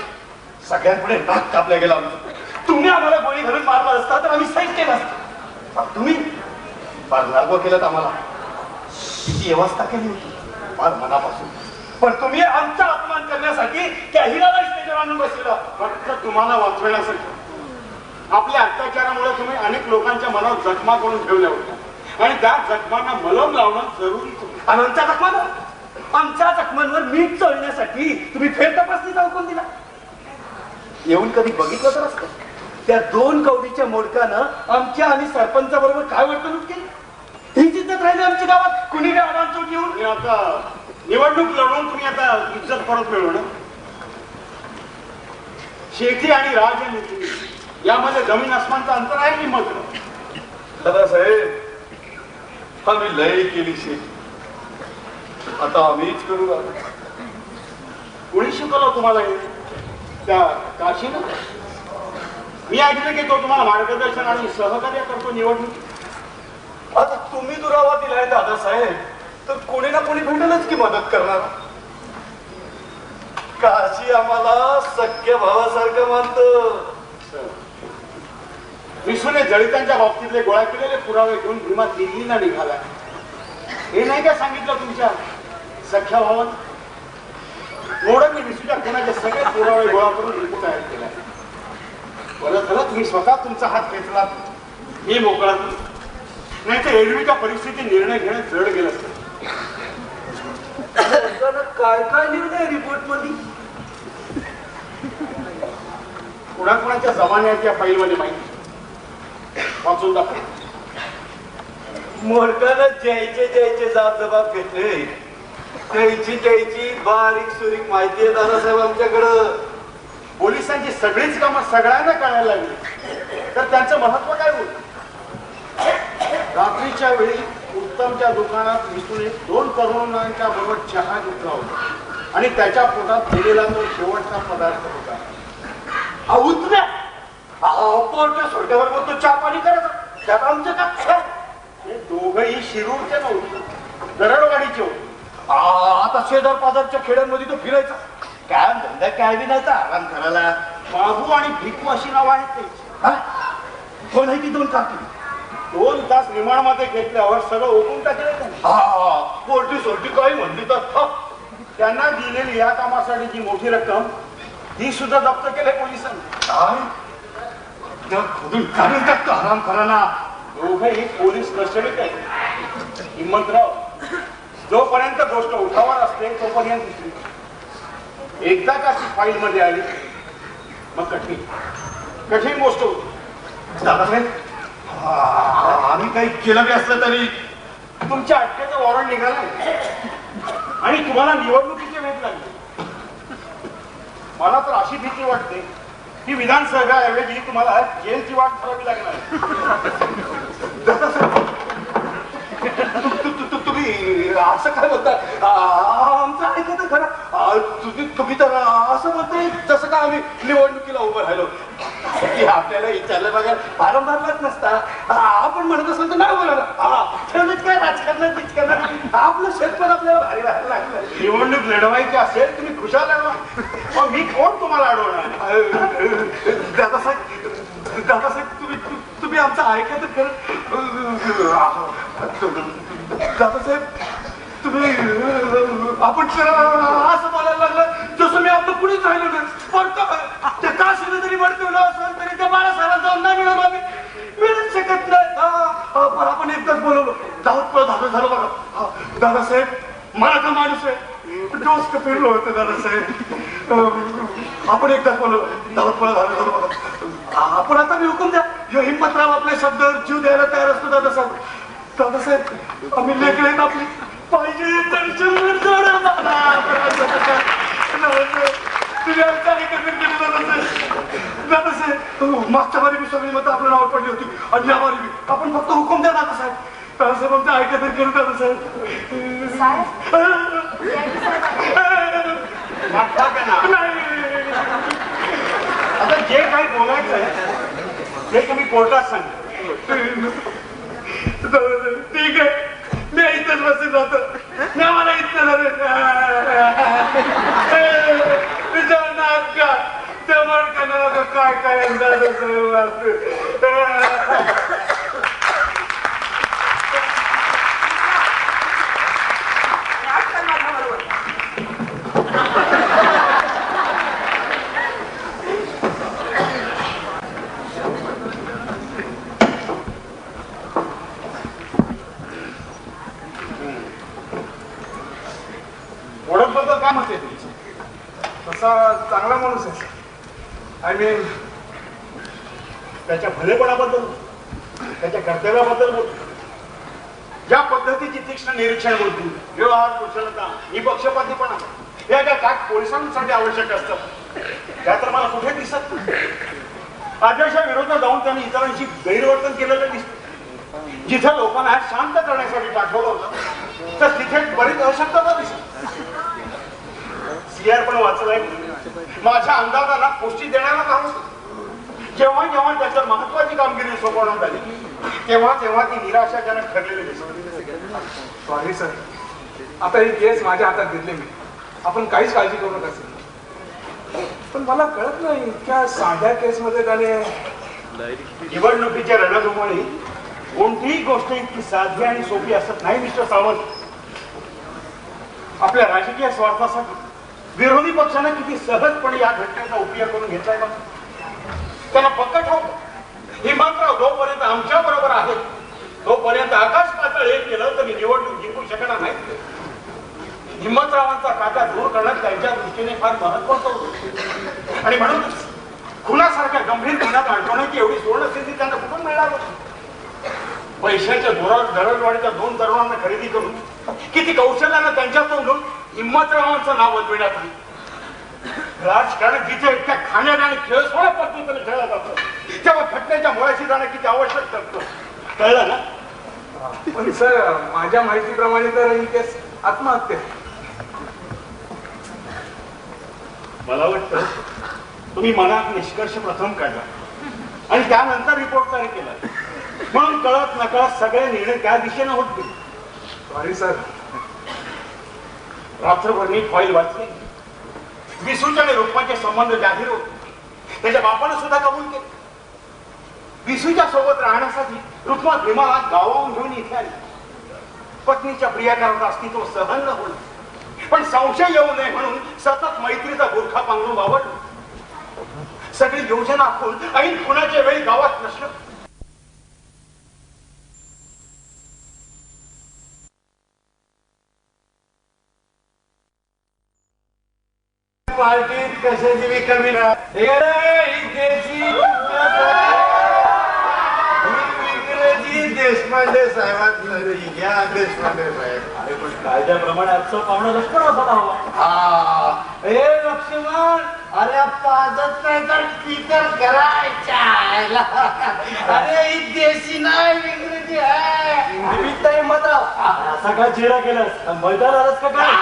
सगळ्यांपुढे नाक कापल्या गेला आमचं. तुम्ही आम्हाला गोळी घालून मारला असता तर आम्ही सैज केलं असतं. पण तुम्ही फार लागू केलं आम्हाला. किती व्यवस्था केली होती फार मनापासून. पण तुम्ही आमचा अपमान करण्यासाठी त्या हिराला स्टेजवर आणून बसलेला. फक्त तुम्हाला वाचवण्यासाठी. आपल्या अत्याचारामुळे तुम्ही अनेक लोकांच्या मनात जखमा करून ठेवल्या होत्या आणि त्या जखमांना मलम लावणं जरुरी होतं. आणि आमच्या जखमा आमच्या जखमांवर मीठ चोळण्यासाठी तुम्ही फेर तपासणीचा हुकूम दिला. येऊन कधी बघितलं तर असतं त्या 2 कवडीच्या मोडकानं आमच्या आणि सरपंचाबरोबर काय वर्तणूक केली. ही जिद्दत राहिली आमच्या गावात. कुणी बी आडांचोट येऊन आणि आता निवडणूक लढवून तुम्ही आता इज्जत परत मिळवणं. शेती आणि राजनीती यामध्ये जमीन आसमानचं अंतर आहे की मात्र. दादासाहेब आम्ही लय केली शेती, आता आम्हीच करू. कोणी शिकवलं तुम्हाला हे? त्या काशीनं? मी ऐकलं की तो तुम्हाला मार्गदर्शन आणि सहकार्य करतो निवडणूक. आता तुम्ही दुरावा दिलाय दादासाहेब, तर कोणी ना कोणी भेटेलच की मदत करणार. काशी आम्हाला सख्य भावासारखं मानतं. विष्णूने जळितांच्या बाबतीतले गोळा केलेले पुरावे घेऊन भीमा दिल्लीला निघाला. हे नाही का सांगितलं तुमच्या सख्या भावानं? मोडकने विष्णूच्या खुनाचे सगळे पुरावे गोळा करून रिपोर्ट तयार केला. बरं झालं तुम्ही स्वतः तुमचा हात खेचला, मी मोकळा. नाही तर एरवीच्या परिस्थिती निर्णय घेणं जड गेलं असतं. काय काय निर्णय रिपोर्ट मध्ये? कुणाकुणाच्या जमान्यात या फाईलमध्ये माहिती वाचून दाखव. मोडकानं ज्याचे जबाब घेतले त्याची बारीक सुरीक माहिती आहे दादासाहेब आमच्याकडं. पोलिसांची सगळीच कामं सगळ्यांना कळायला लागली तर त्यांचं महत्व काय होईल? रात्रीच्या वेळी उत्तमच्या दुकानात विष्णूने 2 तरुणांच्या बरोबर चहा घेतला होता आणि त्याच्या पोटात दिलेला तो शेवटचा पदार्थ होता. सोडक्यावर बोलतो चहा पाणी करायचं, त्यात आमचं का? हे दोघंही शिरूरचे नव्हते, दरडवाडीचे होते. आता शेजार पाजारच्या खेड्यांमध्ये तो फिरायचा. काय धंदा काय बी नाही, आराम करायला. बाबू आणि भिकू अशी नाव आहेत त्याची. कोण आहे ती 2 काकी? 2 तास रिमांडमध्ये घेतल्यावर सगळं ओकून टाकलं त्यांनी. पोल्ट्री सोल्टी काही म्हणली तर त्यांना दिलेली या कामासाठीची मोठी रक्कम ही सुद्धा जप्त केली पोलिसांनी. खोदून काढून टाकतो आराम करायला. दोघंही पोलीस कस्टडीत आहेत. हिम्मतराव, जोपर्यंत गोष्ट उठावर असते तोपर्यंत एकदा का ती फाईल मध्ये आली मग कठीण गोष्ट होती. दादासाहेब, आम्ही काही केलं बी असलं तरी तुमच्या अटकेचं वॉरंट निघालं आणि तुम्हाला निवडणुकीची वेळ लागली. मला तर अशी भीती वाटते की विधानसभेऐवजी तुम्हाला जेलची वाट करावी लागणार. तुम्ही असं काय बोलता? आमचं ऐकत खरं. तुम्ही तर असं म्हणताय जसं का आम्ही निवडणुकीला उभं राहिलो. आपल्याला विचारलं बघा वारंवारच नसता. आपण म्हणत असेल तर नाही बोलायला. काय राजकारणात आपलं शेतपण आपल्याला भारी राहायला लागलं. निवडणूक लढवायची असेल तुम्ही खुशाल लढवा. मग मी कोण तुम्हाला अडवणार? दादासाहेब तुम्ही आमचं ऐकत खरं. दादासाहेब तुम्ही आपण असं बोलायला लागलं जसं मी आपलं कुणीच राहिलो नाही. पडतो त्या काशीला जरी भडकवलं असेल तरी त्या बाळासाहेबांना जाऊन नाही मिळालं. आम्ही मिळूच शकत नाही. पण आपण एकदाच बोलवलं, धावत पळत झालं बघा. दादासाहेब मला का माणूस आहे, डोसक फिरलो होतं दादासाहेब. आपण एकदाच बोलवलं, धावत पळत झालं बघा. आपण आता मी हुकूम द्या. हिम्मतराव आपल्या शब्दावर जीव द्यायला तयार असतो दादासाहेब. दादासाहेब आम्ही लेकले आपली पाहिजे तर शंभर जोडा मला. तुम्ही आमचं ऐकत दादासाहेब. मागच्या बारी मी सगळी मतं आपल्या नावावर पडली होती आणि या बारी आपण फक्त हुकूम द्या दादासाहेब. दादासाहेब आमचं ऐकत केलं दादासाहेब. आता जे काही बोलायचं आहे ते तुम्ही कोर्टात सांगा. ठीक आहे, मी इथंच बसून जातो. मी आम्हाला इथं काय काय आहे आय मीन त्याच्या भलेपणाबद्दल, त्याच्या कर्तव्याबद्दल बोलतो. ज्या पद्धतीची तीक्ष्ण निरीक्षण बोलतो, व्यवहार कुशलता, निपक्षपातीपणा या ज्या काय पोलिसांसाठी आवश्यक असतात त्या तर मला कुठे दिसत नाही. आदेशा विरोधात जाऊन त्यांनी इतरांशी गैरवर्तन केलेलं दिसतं. जिथे लोकांना शांत करण्यासाठी पाठवलं होतं तर तिथे बरीच अशक्तता दिसत. सीआर पण वाचलाय, माझ्या अंदाजाला पुष्टी देण्याला काम. जेव्हा जेव्हा त्याच्यावर महत्वाची कामगिरी सोपवण्यात आली तेव्हा तेव्हा ती निराशाजनक ठरलेली दिसत. सॉरी सर, आता ही केस माझ्या हातात घेतली मी. आपण काहीच काळजी करू नका सर. पण मला कळत नाही, इतक्या साध्या केसमध्ये त्याने निवडणुकीच्या रणधुमाळी कोणतीही गोष्ट इतकी साधी आणि सोपी असत नाही मिस्टर सावंत. आपल्या राजकीय स्वार्थासाठी विरोधी पक्षाने किती सहजपणे या घटनेचा उपयोग करून घेतलाय बघ. त्यांना पक्क ठाऊक हिमंतराव जोपर्यंत आमच्या बरोबर आहेत तोपर्यंत आकाश पातळ एक केलं तरी निवडणूक जिंकू शकणार नाही. हिमंतरावांचा काटा दूर करणं त्यांच्या दृष्टीने फार महत्वाचं होतं आणि म्हणून खुनासारख्या गंभीर गुन्ह्यात अडकवण्याची एवढी सुवर्ण संधी त्यांना कुठून मिळणार होती. पैशाच्या जोरावर दरडवाडीच्या 2 तरुणांना खरेदी करून किती कौशल्यानं त्यांच्या तोंडून हिम्मतरावांचं नाव बदलविण्यात आलं. राजकारण जिथे इतक्या खाण्यात आणि खेळसोड्या पद्धतीने खेळलं जातं तेव्हा घटनेच्या मुळाशी जाणं किती आवश्यक ठरतं. कळलं ना? पण सर, माझ्या माहितीप्रमाणे तर ही केस आत्महत्या. मला वाटतं तुम्ही मनात निष्कर्ष प्रथम काढला आणि त्यानंतर रिपोर्ट तयार केला म्हणून कळत नकळत सगळे निर्णय त्या दिशेने होत गेले. Sorry sir. रात्रभर मी फाईल वाचली. विसूच्या आणि रुक्माचे संबंध जाहीर होते. त्याच्या बापाने सुद्धा कबूल केले. विसूच्या सोबत राहण्यासाठी रुक्मा भीमाला गावाहून घेऊन इथे आली. पत्नीच्या प्रियकराचं अस्तित्व सहन न होईल पण संशय येऊ नये म्हणून सतत मैत्रीचा बुरखा पांघरून वावरलं. सगळी योजना आखून ऐन खुनाच्या वेळी गावात नसलं. पार्टीत कशाची बी कमी नाही. देशपांडे साहेबांची घ्या. देशपांडे साहेब, अरे पण कायद्याप्रमाणे आजचं पाहुणं लक्ष्मण असायला हवा. हा हे लक्ष्मण, अरे पाजत नाही तर टीचर करायच्या. अरे ही देशी नाही इंग्रजी आहे. निमित्त हिम्मतराव, असा काय चेहरा केलास? मैदान आलास का काय?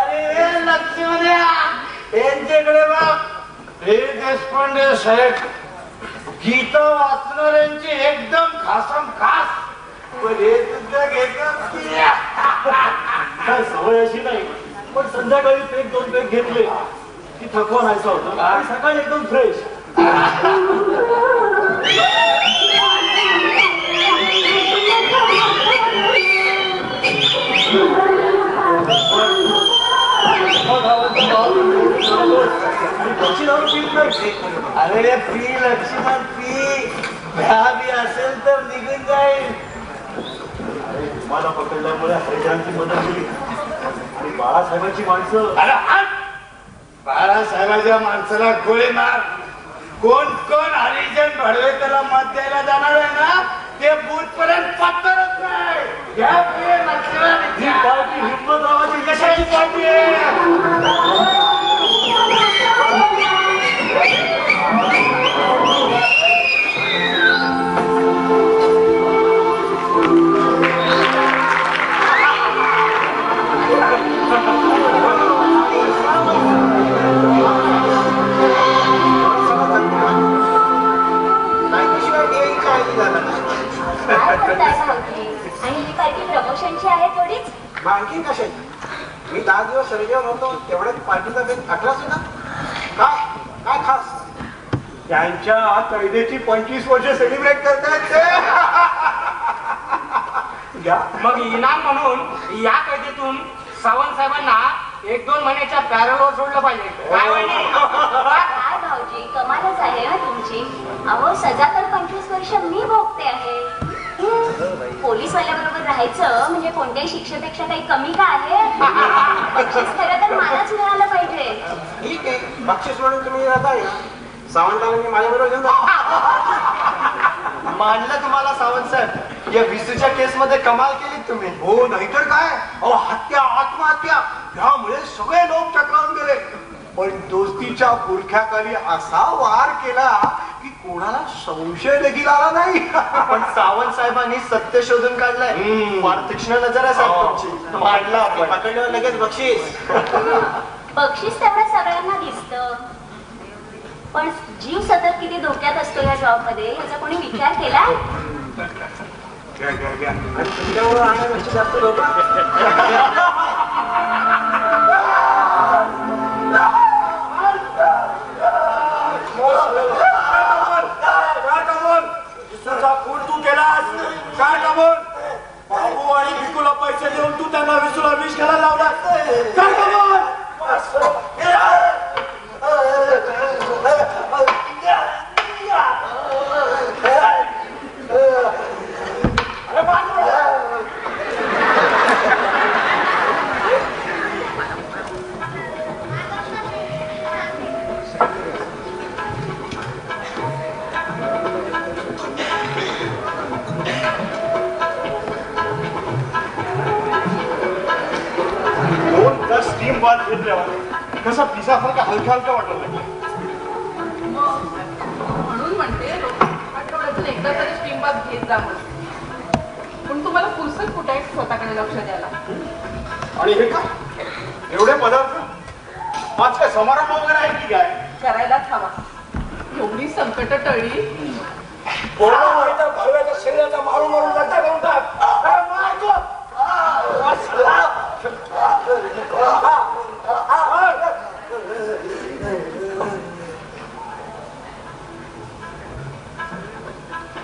अरे लक्ष्मण, यांच्याकडे बघ. हे देशपांडे साहेब गीत वाचणाऱ्यांची एकदम खासम खास. पण हे सुद्धा घेतात की काय सवय अशी नाही, पण संध्याकाळी पेक 2 पेक घेतले की थकवा नाहीसा होतं आणि सकाळी एकदम फ्रेश. अरे पी लक्ष्मण पी. बी असेल तर निघून जाईल. मला पकडल्यामुळे हरिजनांची मदत केली आणि बाळासाहेबांची माणसं. बाळासाहेबांच्या माणसाला गोळी मार. कोण कोण हरिजन भडवे त्याला मत द्यायला जाणार आहे ना ते बूथ पर्यंत पत्तरच नाही. घ्या प्रिय लक्ष्मण. ही पार्टी हिम्मतरावाची कशाची पार्टी आहे? आणि ही पार्टी प्रमोशनची आहे थोडीच. आणखी कशाची? मी 10 दिवस रजेवर होतो तेवढ्यात पार्टीचा बेट आठलाच ना. काय काय खास? त्यांच्या कैदेची 25 वर्ष सेलिब्रेट करतात ते. मग इनाम म्हणून या कैदेतून सावंत साहेबांना 1-2 महिन्याच्या पॅरोलवर सोडलं पाहिजे. काय म्हणे? काय भाऊजी, कमालच आहे ना तुमची. अहो, सजा तर 25 वर्ष मी भोगते आहे. पोलीसवाल्याबरोबर राहायचं म्हणजे कोणत्याही शिक्षेपेक्षा काही कमी का आहे? बक्षीस खरं तर मलाच मिळालं पाहिजे. ठीक आहे, बक्षीस म्हणून तुम्ही जाताय ना, सावंताला मी माझ्याबरोबर घेऊन जातो. मानलं तुम्हाला सावंत साहेब, या विसूच्या केस मध्ये कमाल केली तुम्ही. हो, नाहीतर काय. अहो, हत्या आत्महत्या यामुळे सगळे लोक चक्रावून गेले, पण दोस्तीच्या बुरख्याखाली असा वार केला की कोणाला संशय देखील आला नाही. पण सावंत साहेबांनी सत्य शोधून काढलंय. फार तीक्ष्ण नजर आहे साहेब तुमची. मांडला आपण. पकडल्यावर लगेच बक्षीस. बक्षीस तेवढं सगळ्यांना दिसतं, पण जीव सतत किती धोक्यात असतो या जॉब मध्ये याचा कोणी विचार केलाय? घ्या, घ्या, घ्या. आणि तुमच्यावर आणण्यापेक्षा जास्त लोक खून तू केलास काय कमून? बाबू आणि भिकूला पैसे देऊन तू त्यांना विसूला विष घालायला लावलास काय कमून? स्टीम बात घेतल्यावर कसा पिसासारखा हलका हलका वाटत नाही. म्हणून म्हणते आठवड्यातून एकदा तरी स्टीम बाथ घेत जा म्हणून. पण तुम्हाला फुरसत कुठे आहे स्वतःकडे लक्ष द्यायला? आणि हे का एवढे पदार्थ आज काय समारंभ वगैरे आहे की काय? करायलाच हवा. एवढी संकट टळली. भाव्याच्या शरीराचा मारून मारून लढा करून टाक.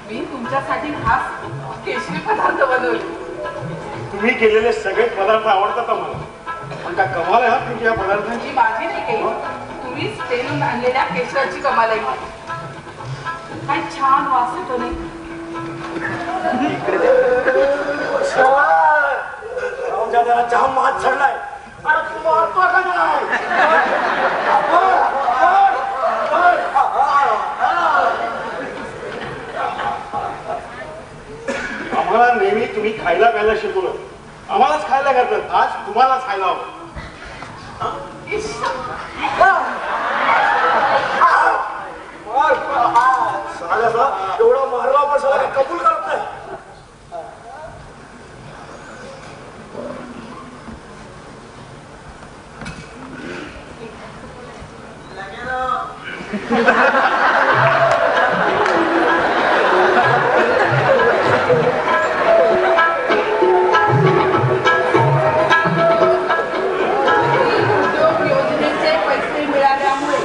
मी तुमच्यासाठी खास केशरी पदार्थ बनवले. तुम्ही केलेले सगळे पदार्थ आवडतात मला, पण काय कमाल आहे हा तुमच्या या पदार्थांची. ही माझी नाही काही, तुम्हीच पेरून आणलेल्या केशराची कमाल आहे. काय छान वास येतो नाही? त्याला जाम हात चढलाय. अरे तू मारतो का नाही? आम्हाला नेहमी तुम्ही खायला प्यायला शिकवलं, आम्हालाच खायला घातलं, आज तुम्हालाच खायला हवं. एवढा मारला पण सगळं कबूल करत नाही. उद्योग योजनेचे पैसे मिळाल्यामुळे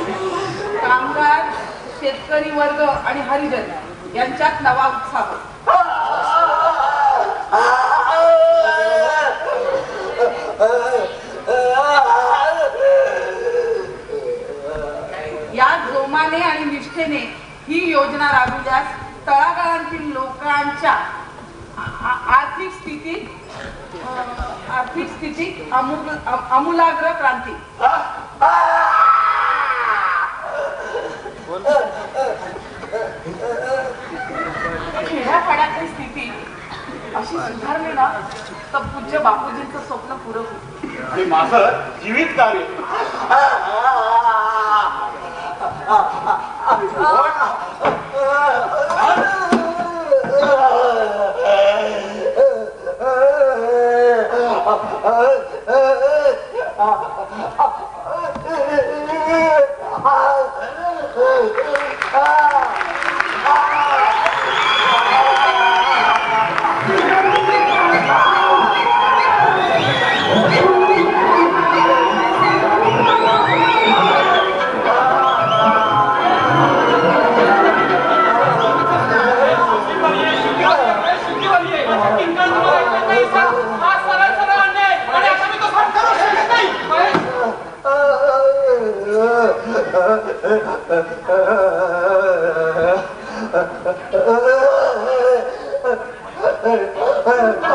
कामगार, शेतकरी वर्ग आणि हरिजन यांच्यात नवा उत्साह. या जोमाने आणि निष्ठेने ही योजना राबविल्यास तळागाळातील लोकांच्या आर्थिक स्थितीत आमूलाग्र क्रांती. खेड्यापाड्यातली स्थिती अशी सुधारली ना तर पूज्य बापूजींचं स्वप्न पुरं होईल. हे माझं जीवित कार्य. अ,